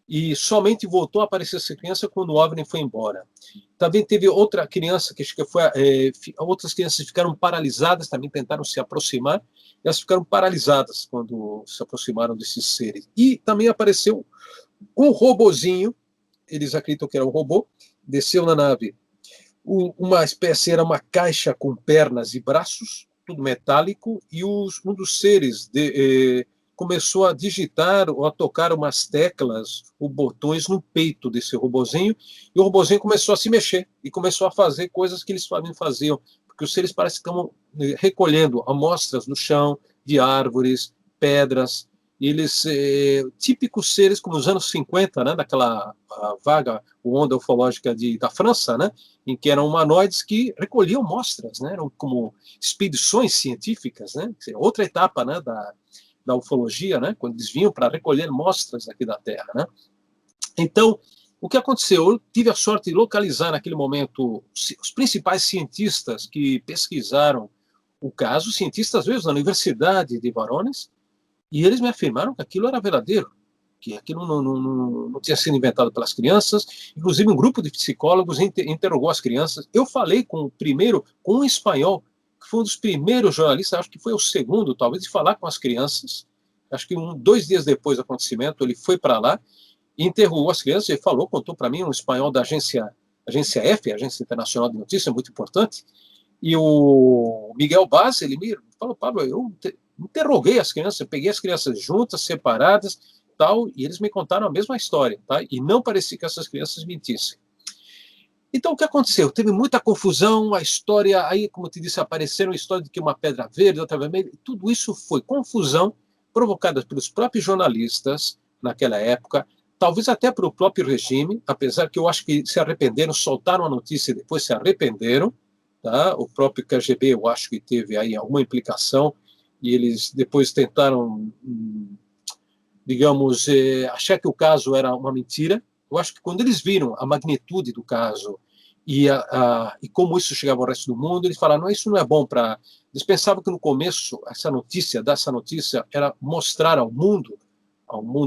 E somente voltou a aparecer essa criança quando o OVNI foi embora. Também teve outra criança, que outras crianças ficaram paralisadas, também tentaram se aproximar, e elas ficaram paralisadas quando se aproximaram desses seres. E também apareceu um robozinho, eles acreditam que era um robô, desceu na nave, uma espécie, era uma caixa com pernas e braços, tudo metálico, e um dos seres começou a digitar ou a tocar umas teclas ou botões no peito desse robozinho, e o robozinho começou a se mexer e começou a fazer coisas que eles também faziam, porque os seres parecem que estão recolhendo amostras no chão, de árvores, pedras, e eles, típicos seres como os anos 50, né, daquela vaga onda ufológica da França, né, em que eram humanoides que recolhiam amostras, né, eram como expedições científicas, né, outra etapa, né, da ufologia, né, quando eles vinham para recolher amostras aqui da Terra, né. Então, o que aconteceu? Eu tive a sorte de localizar naquele momento os principais cientistas que pesquisaram o caso, cientistas mesmo da Universidade de Voronezh, e eles me afirmaram que aquilo era verdadeiro, que aquilo não tinha sido inventado pelas crianças. Inclusive, um grupo de psicólogos interrogou as crianças. Eu falei com um espanhol, que foi um dos primeiros jornalistas, acho que foi o segundo, talvez, de falar com as crianças. Acho que 2 dias depois do acontecimento, ele foi para lá, interrogou as crianças, ele contou para mim, um espanhol da agência F, Agência Internacional de Notícias, muito importante, E o Miguel Baz, ele me falou, Pablo, eu interroguei as crianças, eu peguei as crianças juntas, separadas, tal, e eles me contaram a mesma história, tá? E não parecia que essas crianças mentissem. Então, o que aconteceu? Teve muita confusão, a história, aí, como eu te disse, apareceram a história de que uma pedra verde, outra vermelha, tudo isso foi confusão provocada pelos próprios jornalistas naquela época, talvez até pelo próprio regime, apesar que eu acho que se arrependeram, soltaram a notícia e depois se arrependeram, tá? O próprio KGB, eu acho que teve aí alguma implicação, e eles depois tentaram, digamos, achar que o caso era uma mentira. Eu acho que quando eles viram a magnitude do caso e como isso chegava ao resto do mundo, eles falaram, não, isso não é bom para... Eles pensavam que no começo, dessa notícia, era mostrar ao mundo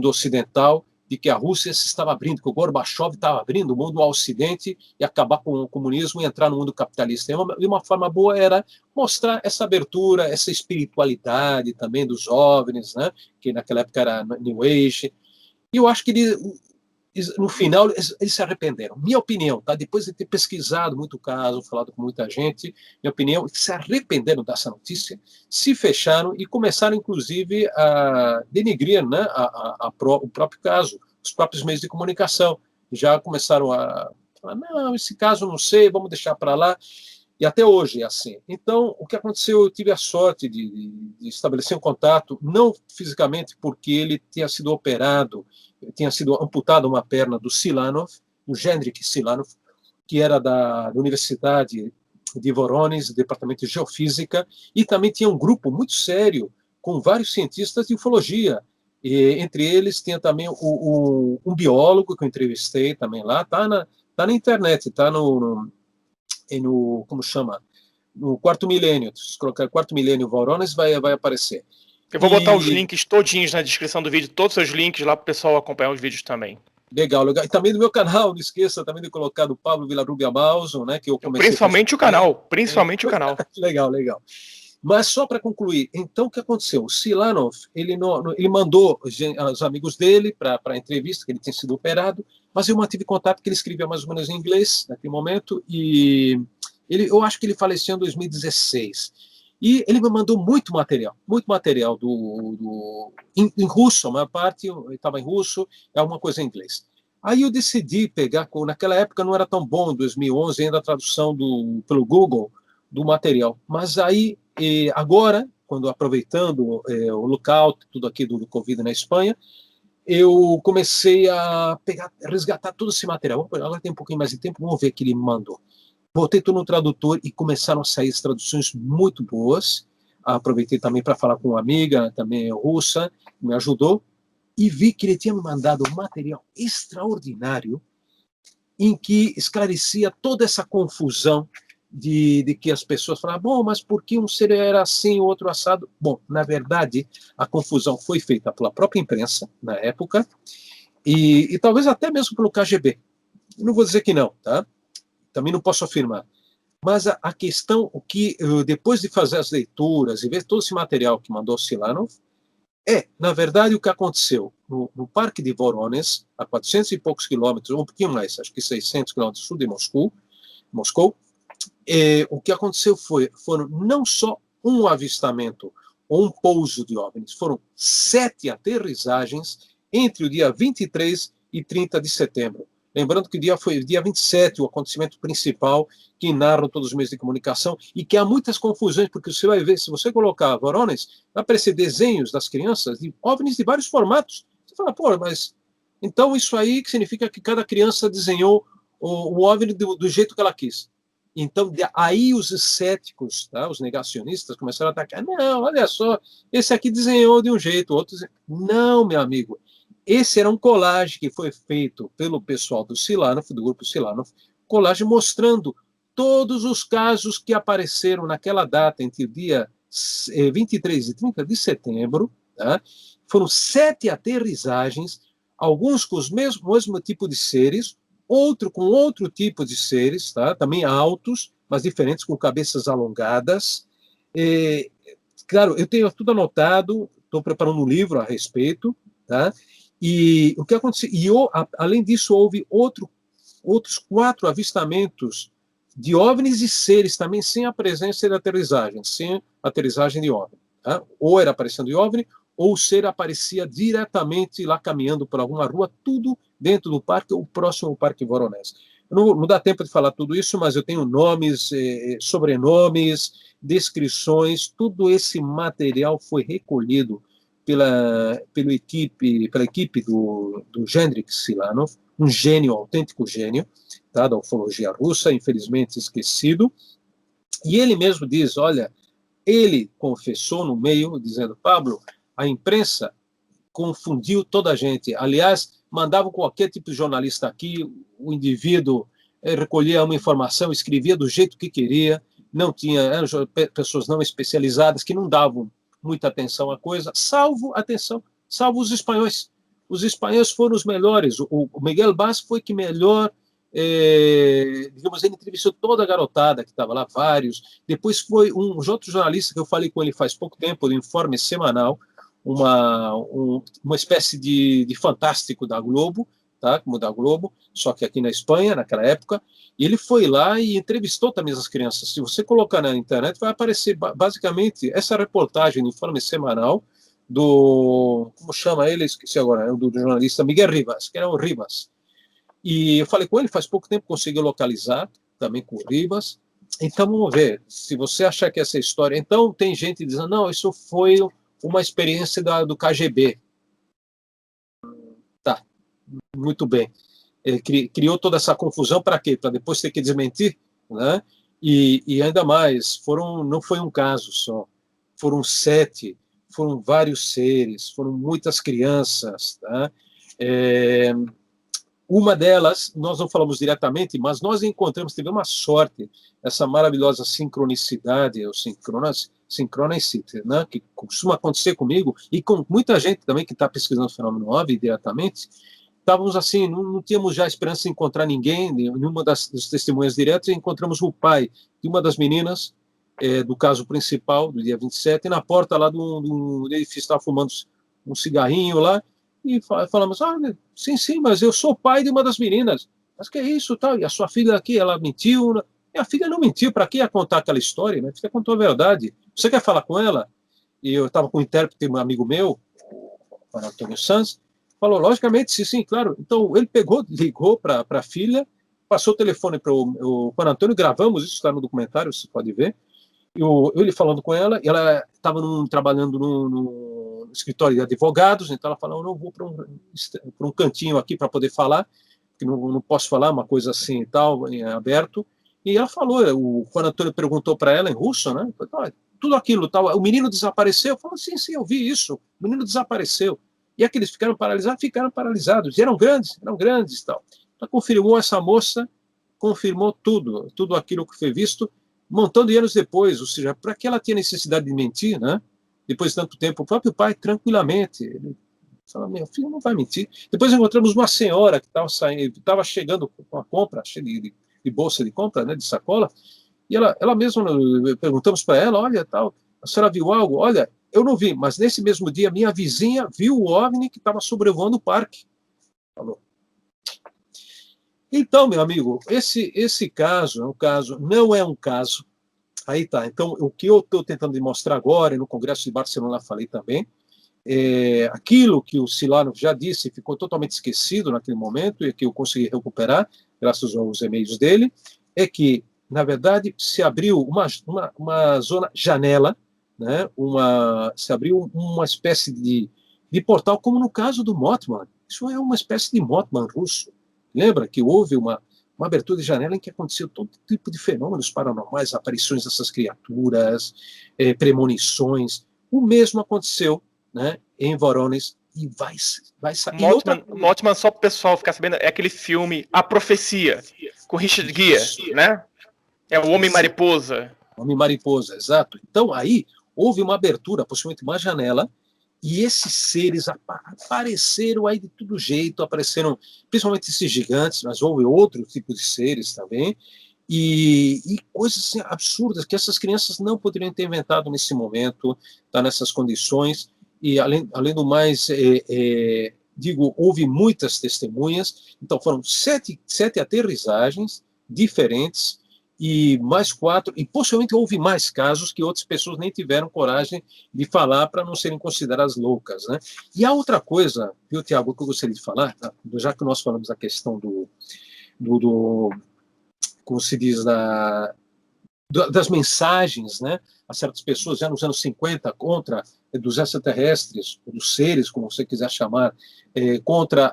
ocidental, de que a Rússia se estava abrindo, que o Gorbachev estava abrindo o mundo ao Ocidente e acabar com o comunismo e entrar no mundo capitalista. E uma forma boa era mostrar essa abertura, essa espiritualidade também dos jovens, né? Que naquela época era New Age. E eu acho que no final, eles se arrependeram. Minha opinião, tá? Depois de ter pesquisado muito o caso, falado com muita gente, minha opinião, se arrependeram dessa notícia, se fecharam e começaram, inclusive, a denegrir, né, o próprio caso, os próprios meios de comunicação. Já começaram a falar, não, esse caso não sei, vamos deixar para lá. E até hoje é assim. Então, o que aconteceu, eu tive a sorte de estabelecer um contato, não fisicamente, porque ele tinha sido operado, tinha sido amputado uma perna do Silanov, do Gendrik Silanov, que era da Universidade de Voronezh, Departamento de Geofísica, e também tinha um grupo muito sério com vários cientistas de ufologia. E, entre eles, tinha também um biólogo que eu entrevistei também lá, tá na internet, está como chama? No Quarto Milênio. Se colocar Quarto Milênio Voronezh, vai aparecer. Eu vou botar os links todinhos na descrição do vídeo, todos os links lá para o pessoal acompanhar os vídeos também. Legal, legal. E também do meu canal, não esqueça também de colocar do Pablo Villarrubia Malzo, né? Que eu comecei. Principalmente o canal, principalmente o canal. Legal, legal. Mas só para concluir, então o que aconteceu? O Silanov, ele mandou os amigos dele para a entrevista, que ele tinha sido operado, mas eu mantive contato, que ele escrevia mais ou menos em inglês naquele momento, e eu acho que ele faleceu em 2016. E ele me mandou muito material em russo, a maior parte estava em russo, alguma coisa em inglês. Aí eu decidi pegar, naquela época não era tão bom, em 2011, ainda a tradução pelo Google do material. Mas aí, agora, quando aproveitando o lookout, tudo aqui do Covid na Espanha, eu comecei a resgatar todo esse material. Agora tem um pouquinho mais de tempo, vamos ver o que ele me mandou. Botei tudo no tradutor e começaram a sair as traduções muito boas. Aproveitei também para falar com uma amiga, também russa, que me ajudou, e vi que ele tinha me mandado um material extraordinário em que esclarecia toda essa confusão de que as pessoas falavam, bom, mas por que um ser era assim, o outro assado? Bom, na verdade, a confusão foi feita pela própria imprensa, na época, e talvez até mesmo pelo KGB. Eu não vou dizer que não, tá? Também não posso afirmar. Mas a questão, depois de fazer as leituras e ver todo esse material que mandou Silanov, na verdade, o que aconteceu no Parque de Voronezh, a 400 e poucos quilômetros, ou um pouquinho mais, acho que 600 quilômetros sul de Moscou, o que aconteceu foram não só um avistamento ou um pouso de OVNIs, foram 7 aterrissagens entre o dia 23 e 30 de setembro. Lembrando que o dia foi dia 27, o acontecimento principal, que narram todos os meios de comunicação, e que há muitas confusões, porque você vai ver, se você colocar Voronezh, vai aparecer desenhos das crianças de OVNIs de vários formatos. Você fala, pô, mas então isso aí que significa que cada criança desenhou o OVNI do jeito que ela quis. Então, aí os céticos, tá, os negacionistas, começaram a atacar. Não, olha só, esse aqui desenhou de um jeito, outro desenhou. Não, meu amigo. Esse era um colagem que foi feito pelo pessoal do Silanov, do grupo Silanov, colagem mostrando todos os casos que apareceram naquela data, entre o dia 23 e 30 de setembro. Tá? Foram 7 aterrissagens, alguns com o mesmo tipo de seres, outro com outro tipo de seres, tá? Também altos, mas diferentes, com cabeças alongadas. Claro, eu tenho tudo anotado, estou preparando um livro a respeito, tá? E o que aconteceu? Além disso, houve outros 4 avistamentos de OVNIs e seres também sem a presença de aterrissagem, sem aterrissagem de OVNI. Tá? Ou era aparecendo de OVNI, ou o ser aparecia diretamente lá caminhando por alguma rua, tudo dentro do parque ou próximo ao Parque Voronezh. Não dá tempo de falar tudo isso, mas eu tenho nomes, sobrenomes, descrições, tudo esse material foi recolhido pela equipe do Hendrik Silanov, um gênio, autêntico gênio, tá, da ufologia russa, infelizmente esquecido, e ele mesmo diz, olha, ele confessou no meio, dizendo, Pablo, a imprensa confundiu toda a gente. Aliás, mandavam qualquer tipo de jornalista aqui, o indivíduo recolhia uma informação, escrevia do jeito que queria, não tinha, eram pessoas não especializadas que não davam muita atenção à coisa, salvo os espanhóis. Os espanhóis foram os melhores. O Miguel Bass foi que melhor, digamos, ele entrevistou toda a garotada que estava lá, vários. Depois foi um outro jornalista que eu falei com ele faz pouco tempo, do Informe Semanal, uma espécie de fantástico da Globo, tá? Como da Globo, só que aqui na Espanha, naquela época, e ele foi lá e entrevistou também as crianças. Se você colocar na internet, vai aparecer basicamente essa reportagem do Informe Semanal como chama ele, esqueci agora, do jornalista Miguel Rivas, que era o Rivas. E eu falei com ele faz pouco tempo, consegui localizar também com o Rivas. Então, vamos ver, se você achar que essa história... Então, tem gente dizendo, não, isso foi uma experiência do KGB. Tá, muito bem. Ele criou toda essa confusão para quê? Para depois ter que desmentir, né? E ainda mais, não foi um caso só, foram 7, foram vários seres, foram muitas crianças, tá? Uma delas, nós não falamos diretamente, mas nós encontramos, tivemos uma sorte, essa maravilhosa sincronicidade, ou synchronicity, né, que costuma acontecer comigo, e com muita gente também que está pesquisando o fenômeno OVNI diretamente. Estávamos assim, não tínhamos já esperança de encontrar ninguém, nenhuma das testemunhas diretas, e encontramos o pai de uma das meninas, do caso principal, do dia 27, e na porta lá do edifício, estava fumando um cigarrinho lá, e falamos, sim, mas eu sou pai de uma das meninas. Mas que é isso, tal? E a sua filha aqui, ela mentiu? Minha filha não mentiu, para que ia contar aquela história? Minha filha contou a verdade. Você quer falar com ela? E eu estava com um intérprete, um amigo meu, o Antônio Sanz, falou, logicamente, sim, claro. Então, ele ligou para a filha, passou o telefone para o Antônio, gravamos, isso está no documentário, você pode ver, ele falando com ela, e ela estava trabalhando no escritório de advogados, então ela falou, não vou para um cantinho aqui para poder falar, porque não posso falar uma coisa assim e tal, em aberto, e ela falou, o Juan Antônio perguntou para ela em russo, né, tudo aquilo, tal, o menino desapareceu, falou, sim, eu vi isso, o menino desapareceu, e aqueles ficaram paralisados, e eram grandes, tal. Então confirmou essa moça, confirmou tudo aquilo que foi visto, montando de anos depois, ou seja, para que ela tinha necessidade de mentir, né? Depois de tanto tempo, o próprio pai, tranquilamente, ele fala, meu filho não vai mentir. Depois encontramos uma senhora que estava chegando com a compra, cheia de bolsa de compra, né, de sacola, e ela mesma, perguntamos para ela, olha, tal, a senhora viu algo? Olha, eu não vi, mas nesse mesmo dia, minha vizinha viu o OVNI que estava sobrevoando o parque. Falou. Então, meu amigo, esse caso não é um caso. Aí tá. Então, o que eu estou tentando demonstrar agora, e no Congresso de Barcelona falei também, aquilo que o Silanov já disse, ficou totalmente esquecido naquele momento, e que eu consegui recuperar, graças aos e-mails dele, é que, na verdade, se abriu uma zona, janela, né, se abriu uma espécie de portal, como no caso do Mothman. Isso é uma espécie de Mothman russo. Lembra que houve uma abertura de janela em que aconteceu todo tipo de fenômenos paranormais, aparições dessas criaturas, premonições. O mesmo aconteceu, né, em Voronezh, e vai sair. Mothman, só para o pessoal ficar sabendo, é aquele filme A Profecia, com Richard Gere, né? É o Homem-Mariposa. Homem-Mariposa, exato. Então, aí, houve uma abertura, possivelmente uma janela, e esses seres apareceram aí de todo jeito, apareceram principalmente esses gigantes, mas houve outro tipo de seres também, e coisas assim, absurdas que essas crianças não poderiam ter inventado nesse momento, tá, nessas condições, e além do mais, digo, houve muitas testemunhas, então foram sete aterrissagens diferentes, e mais 4, e possivelmente houve mais casos que outras pessoas nem tiveram coragem de falar para não serem consideradas loucas, né? E a outra coisa, viu, Tiago, que eu gostaria de falar, tá? Já que nós falamos a questão do como se diz, das mensagens, né, a certas pessoas já nos anos 50 contra dos extraterrestres, dos seres, como você quiser chamar, contra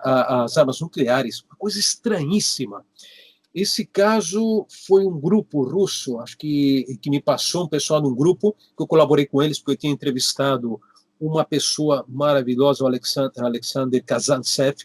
as armas nucleares, uma coisa estranhíssima. Esse caso foi um grupo russo, acho que me passou um pessoal num grupo, que eu colaborei com eles, porque eu tinha entrevistado uma pessoa maravilhosa, o Alexander Kazantsev,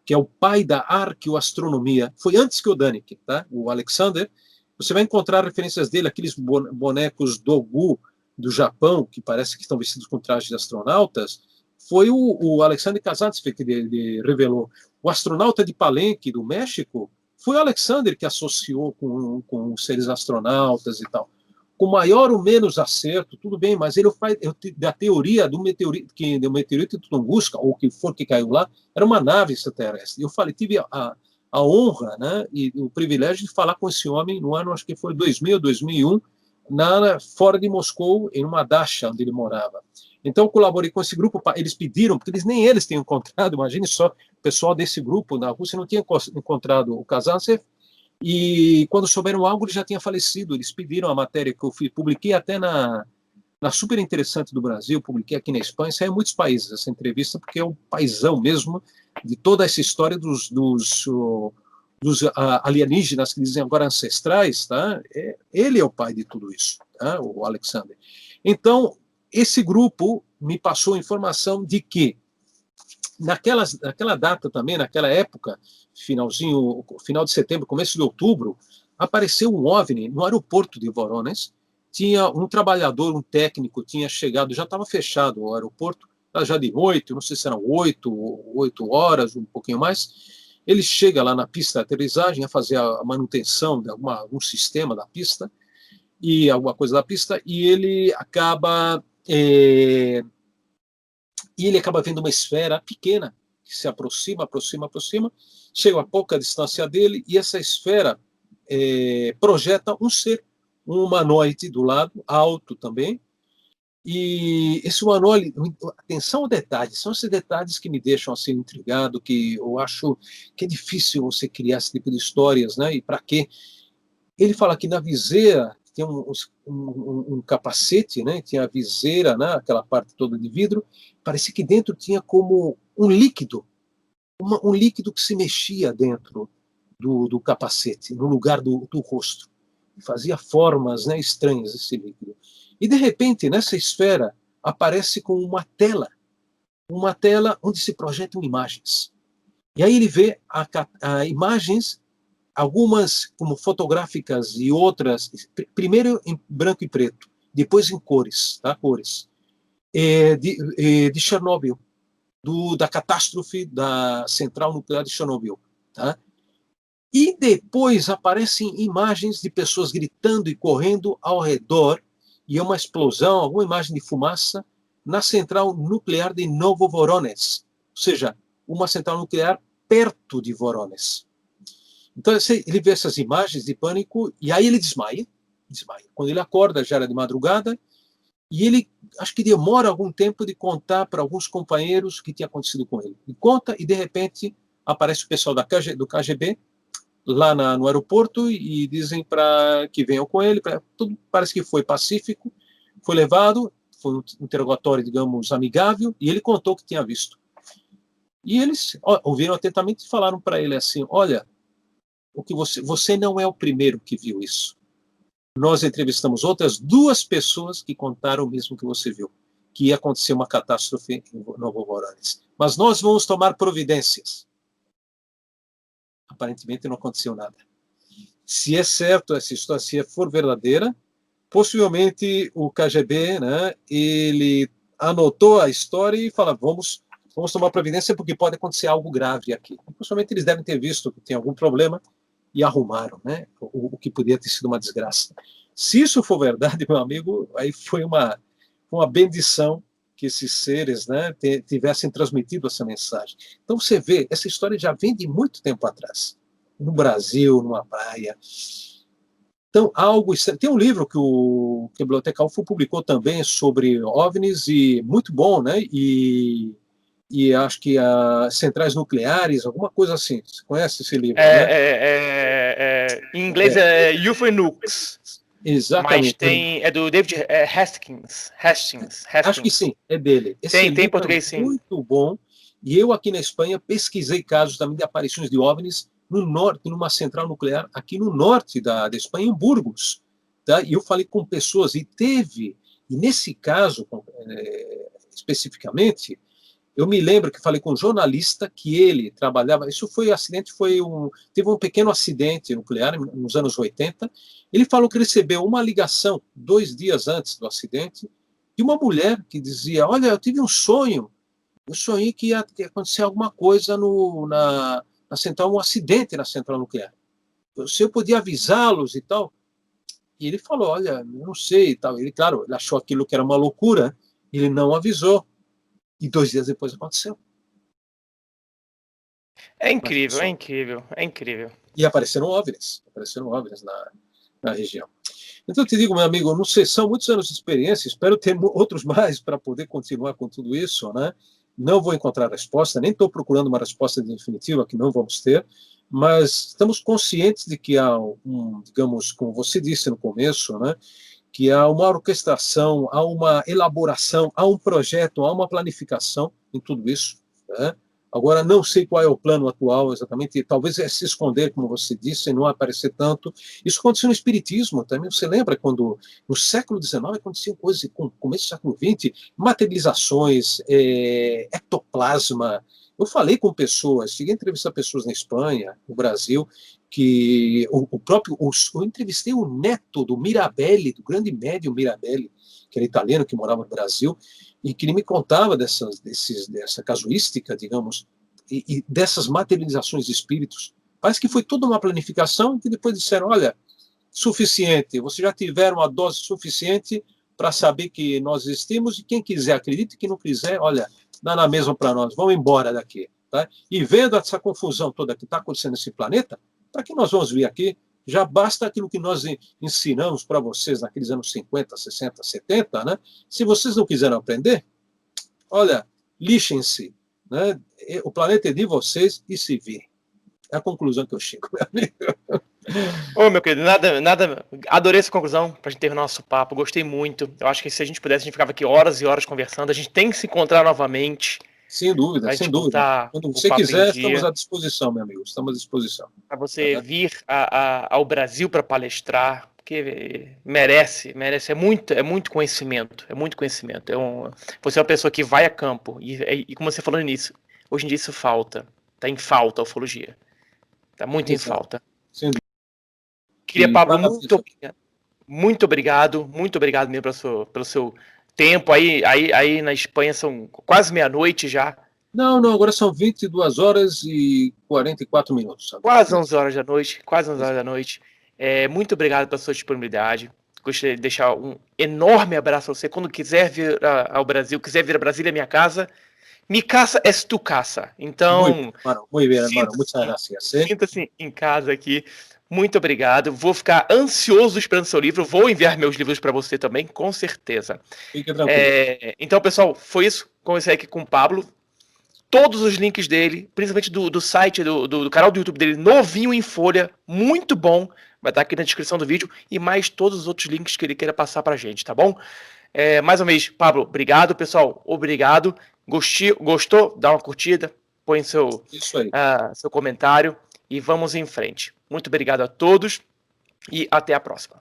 que é o pai da arqueoastronomia. Foi antes que o Daniken, tá? O Alexander. Você vai encontrar referências dele, aqueles bonecos Dogu do Japão, que parece que estão vestidos com trajes de astronautas. Foi o Alexander Kazantsev que revelou. O astronauta de Palenque, do México, foi o Alexander que associou com seres astronautas e tal. Com maior ou menos acerto, tudo bem, mas ele faz da teoria do meteorito de Tunguska, ou o que for que caiu lá, era uma nave extraterrestre. Eu falei, tive a honra, né, e o privilégio de falar com esse homem no ano, acho que foi 2000, 2001, fora de Moscou, em uma dacha onde ele morava. Então, eu colaborei com esse grupo, eles pediram, porque nem eles tinham encontrado, imagine só, o pessoal desse grupo na Rússia não tinha encontrado o Kazantsev, e quando souberam algo, ele já tinha falecido. Eles pediram a matéria que eu publiquei até na Super Interessante do Brasil, publiquei aqui na Espanha, saiu em muitos países essa entrevista, porque é o paizão mesmo de toda essa história dos alienígenas que dizem agora ancestrais, tá? Ele é o pai de tudo isso, tá? O Alexander. Então, esse grupo me passou a informação de que naquela data também, naquela época, final de setembro, começo de outubro, apareceu um OVNI no aeroporto de Voronezh. Tinha um trabalhador, um técnico, tinha chegado, já estava fechado o aeroporto, já de noite, não sei se eram 8 horas, um pouquinho mais. Ele chega lá na pista de aterrissagem a fazer a manutenção de algum sistema da pista, e alguma coisa da pista, e ele acaba vendo uma esfera pequena que se aproxima, chega a pouca distância dele, e essa esfera projeta um ser, um humanoide do lado, alto também, e esse humanoide, atenção ao detalhe, são esses detalhes que me deixam assim intrigado, que eu acho que é difícil você criar esse tipo de histórias, né? E para quê? Ele fala que na viseira tem um capacete, né? Tinha a viseira, né? Aquela parte toda de vidro, parecia que dentro tinha como um líquido, um líquido que se mexia dentro do capacete, no lugar do rosto. Fazia formas, né, estranhas esse líquido. E, de repente, nessa esfera, aparece com uma tela onde se projetam imagens. E aí ele vê imagens, algumas como fotográficas e outras, primeiro em branco e preto, depois em cores, tá? Cores, de Chernobyl, da catástrofe da central nuclear de Chernobyl, tá? E depois aparecem imagens de pessoas gritando e correndo ao redor, e é uma explosão, alguma imagem de fumaça, na central nuclear de Novovoronezh, ou seja, uma central nuclear perto de Voronezh. Então ele vê essas imagens de pânico e aí ele desmaia. Quando ele acorda já era de madrugada, e ele, acho que demora algum tempo de contar para alguns companheiros o que tinha acontecido com ele. E conta, e de repente aparece o pessoal do KGB, lá no aeroporto, e dizem para que venham com ele. Tudo parece que foi pacífico, foi levado, foi um interrogatório, digamos, amigável, e ele contou o que tinha visto. E eles ouviram atentamente e falaram para ele assim: olha, o que você não é o primeiro que viu isso. Nós entrevistamos outras 2 pessoas que contaram o mesmo que você viu, que ia acontecer uma catástrofe em Novovoronezh. Mas nós vamos tomar providências. Aparentemente não aconteceu nada. Se é certo essa história, se for verdadeira, possivelmente o KGB, né, ele anotou a história e fala: vamos tomar providência porque pode acontecer algo grave aqui. Possivelmente eles devem ter visto que tem algum problema e arrumaram, né, o que podia ter sido uma desgraça. Se isso for verdade, meu amigo, aí foi uma bendição que esses seres, né, tivessem transmitido essa mensagem. Então você vê, essa história já vem de muito tempo atrás. No Brasil, numa praia. Então, algo tem um livro que o Biblioteca UFO publicou também sobre OVNIs, e muito bom, né? E acho que centrais nucleares, alguma coisa assim. Você conhece esse livro, né? Em inglês é UFO e Nukes, mas Exatamente. é do David Hastings. Acho que sim, é dele. Esse Tem em livro português, é sim. muito bom. E eu aqui na Espanha pesquisei casos também de aparições de OVNIs no norte, numa central nuclear aqui no norte da Espanha, em Burgos. Tá? E eu falei com pessoas e nesse caso especificamente, eu me lembro que falei com um jornalista que ele trabalhava. Isso foi acidente, teve um pequeno acidente nuclear nos anos 80. Ele falou que recebeu uma ligação 2 dias antes do acidente de uma mulher que dizia: Olha, eu tive um sonho. Eu sonhei que ia acontecer alguma coisa na central, um acidente na central nuclear. Se eu podia avisá-los e tal. E ele falou: Olha, eu não sei e tal. Ele, claro, ele achou aquilo que era uma loucura, ele não avisou. E 2 dias depois aconteceu. É incrível, é incrível, é incrível. E apareceram OVNIs na região. Então, eu te digo, meu amigo, não sei, são muitos anos de experiência, espero ter outros mais para poder continuar com tudo isso, né? Não vou encontrar resposta, nem estou procurando uma resposta definitiva, que não vamos ter, mas estamos conscientes de que há digamos, como você disse no começo, né? Que há uma orquestração, há uma elaboração, há um projeto, há uma planificação em tudo isso, né? Agora, não sei qual é o plano atual exatamente, talvez é se esconder, como você disse, e não aparecer tanto. Isso aconteceu no Espiritismo também. Você lembra quando, no século XIX, aconteciam coisas, com começo do século XX, materializações, ectoplasma. Eu falei com pessoas, cheguei a entrevistar pessoas na Espanha, no Brasil, que eu entrevistei o neto do Mirabelli, do grande médium Mirabelli, que era italiano, que morava no Brasil, e que ele me contava dessa casuística, digamos, e dessas materializações de espíritos. Parece que foi toda uma planificação e que depois disseram: olha, suficiente, vocês já tiveram a dose suficiente para saber que nós existimos, e quem quiser acredita, e quem não quiser, olha, dá na mesma para nós, vamos embora daqui. Tá? E vendo essa confusão toda que está acontecendo nesse planeta, para que nós vamos vir aqui? Já basta aquilo que nós ensinamos para vocês naqueles anos 50, 60, 70, né? Se vocês não quiserem aprender, olha, lixem-se, né? O planeta é de vocês e se virem. É a conclusão que eu chego, meu amigo. Ô, meu querido, nada. Adorei essa conclusão pra gente terminar nosso papo. Gostei muito. Eu acho que se a gente pudesse, a gente ficava aqui horas e horas conversando. A gente tem que se encontrar novamente. Sem dúvida, Pra sem gente dúvida. botar Quando o você papo em quiser, estamos dia. à disposição, meu amigo. Estamos à disposição. Pra você Tá? vir ao Brasil para palestrar. Porque merece. É muito conhecimento. É muito conhecimento. Você é uma pessoa que vai a campo. E como você falou nisso, hoje em dia isso falta. Tá em falta a ufologia. Tá muito em Exato. falta. Sem dúvida. Queria, E Pablo, maravilha. muito obrigado mesmo pelo seu tempo. Aí na Espanha são quase meia-noite já, Não, não, agora são 22 horas e 44 minutos. Agora. quase 11 horas da noite, quase 11 horas da noite. Muito obrigado pela sua disponibilidade. Gostaria de deixar um enorme abraço a você. Quando quiser vir ao Brasil, quiser vir a Brasília, minha casa, mi casa es tu casa. Então, Muy bien, hermano. Muchas gracias. sinta-se em casa aqui. Muito obrigado. Vou ficar ansioso esperando seu livro. Vou enviar meus livros para você também, com certeza. Fique tranquilo. Então, pessoal, foi isso. Conversei aqui com o Pablo. Todos os links dele, principalmente do site, do canal do YouTube dele, novinho em folha, muito bom. Vai estar aqui na descrição do vídeo. E mais todos os outros links que ele queira passar pra gente, tá bom? Mais uma vez, Pablo, obrigado, pessoal. Obrigado. Gostou? Dá uma curtida, põe seu comentário e vamos em frente. Muito obrigado a todos e até a próxima.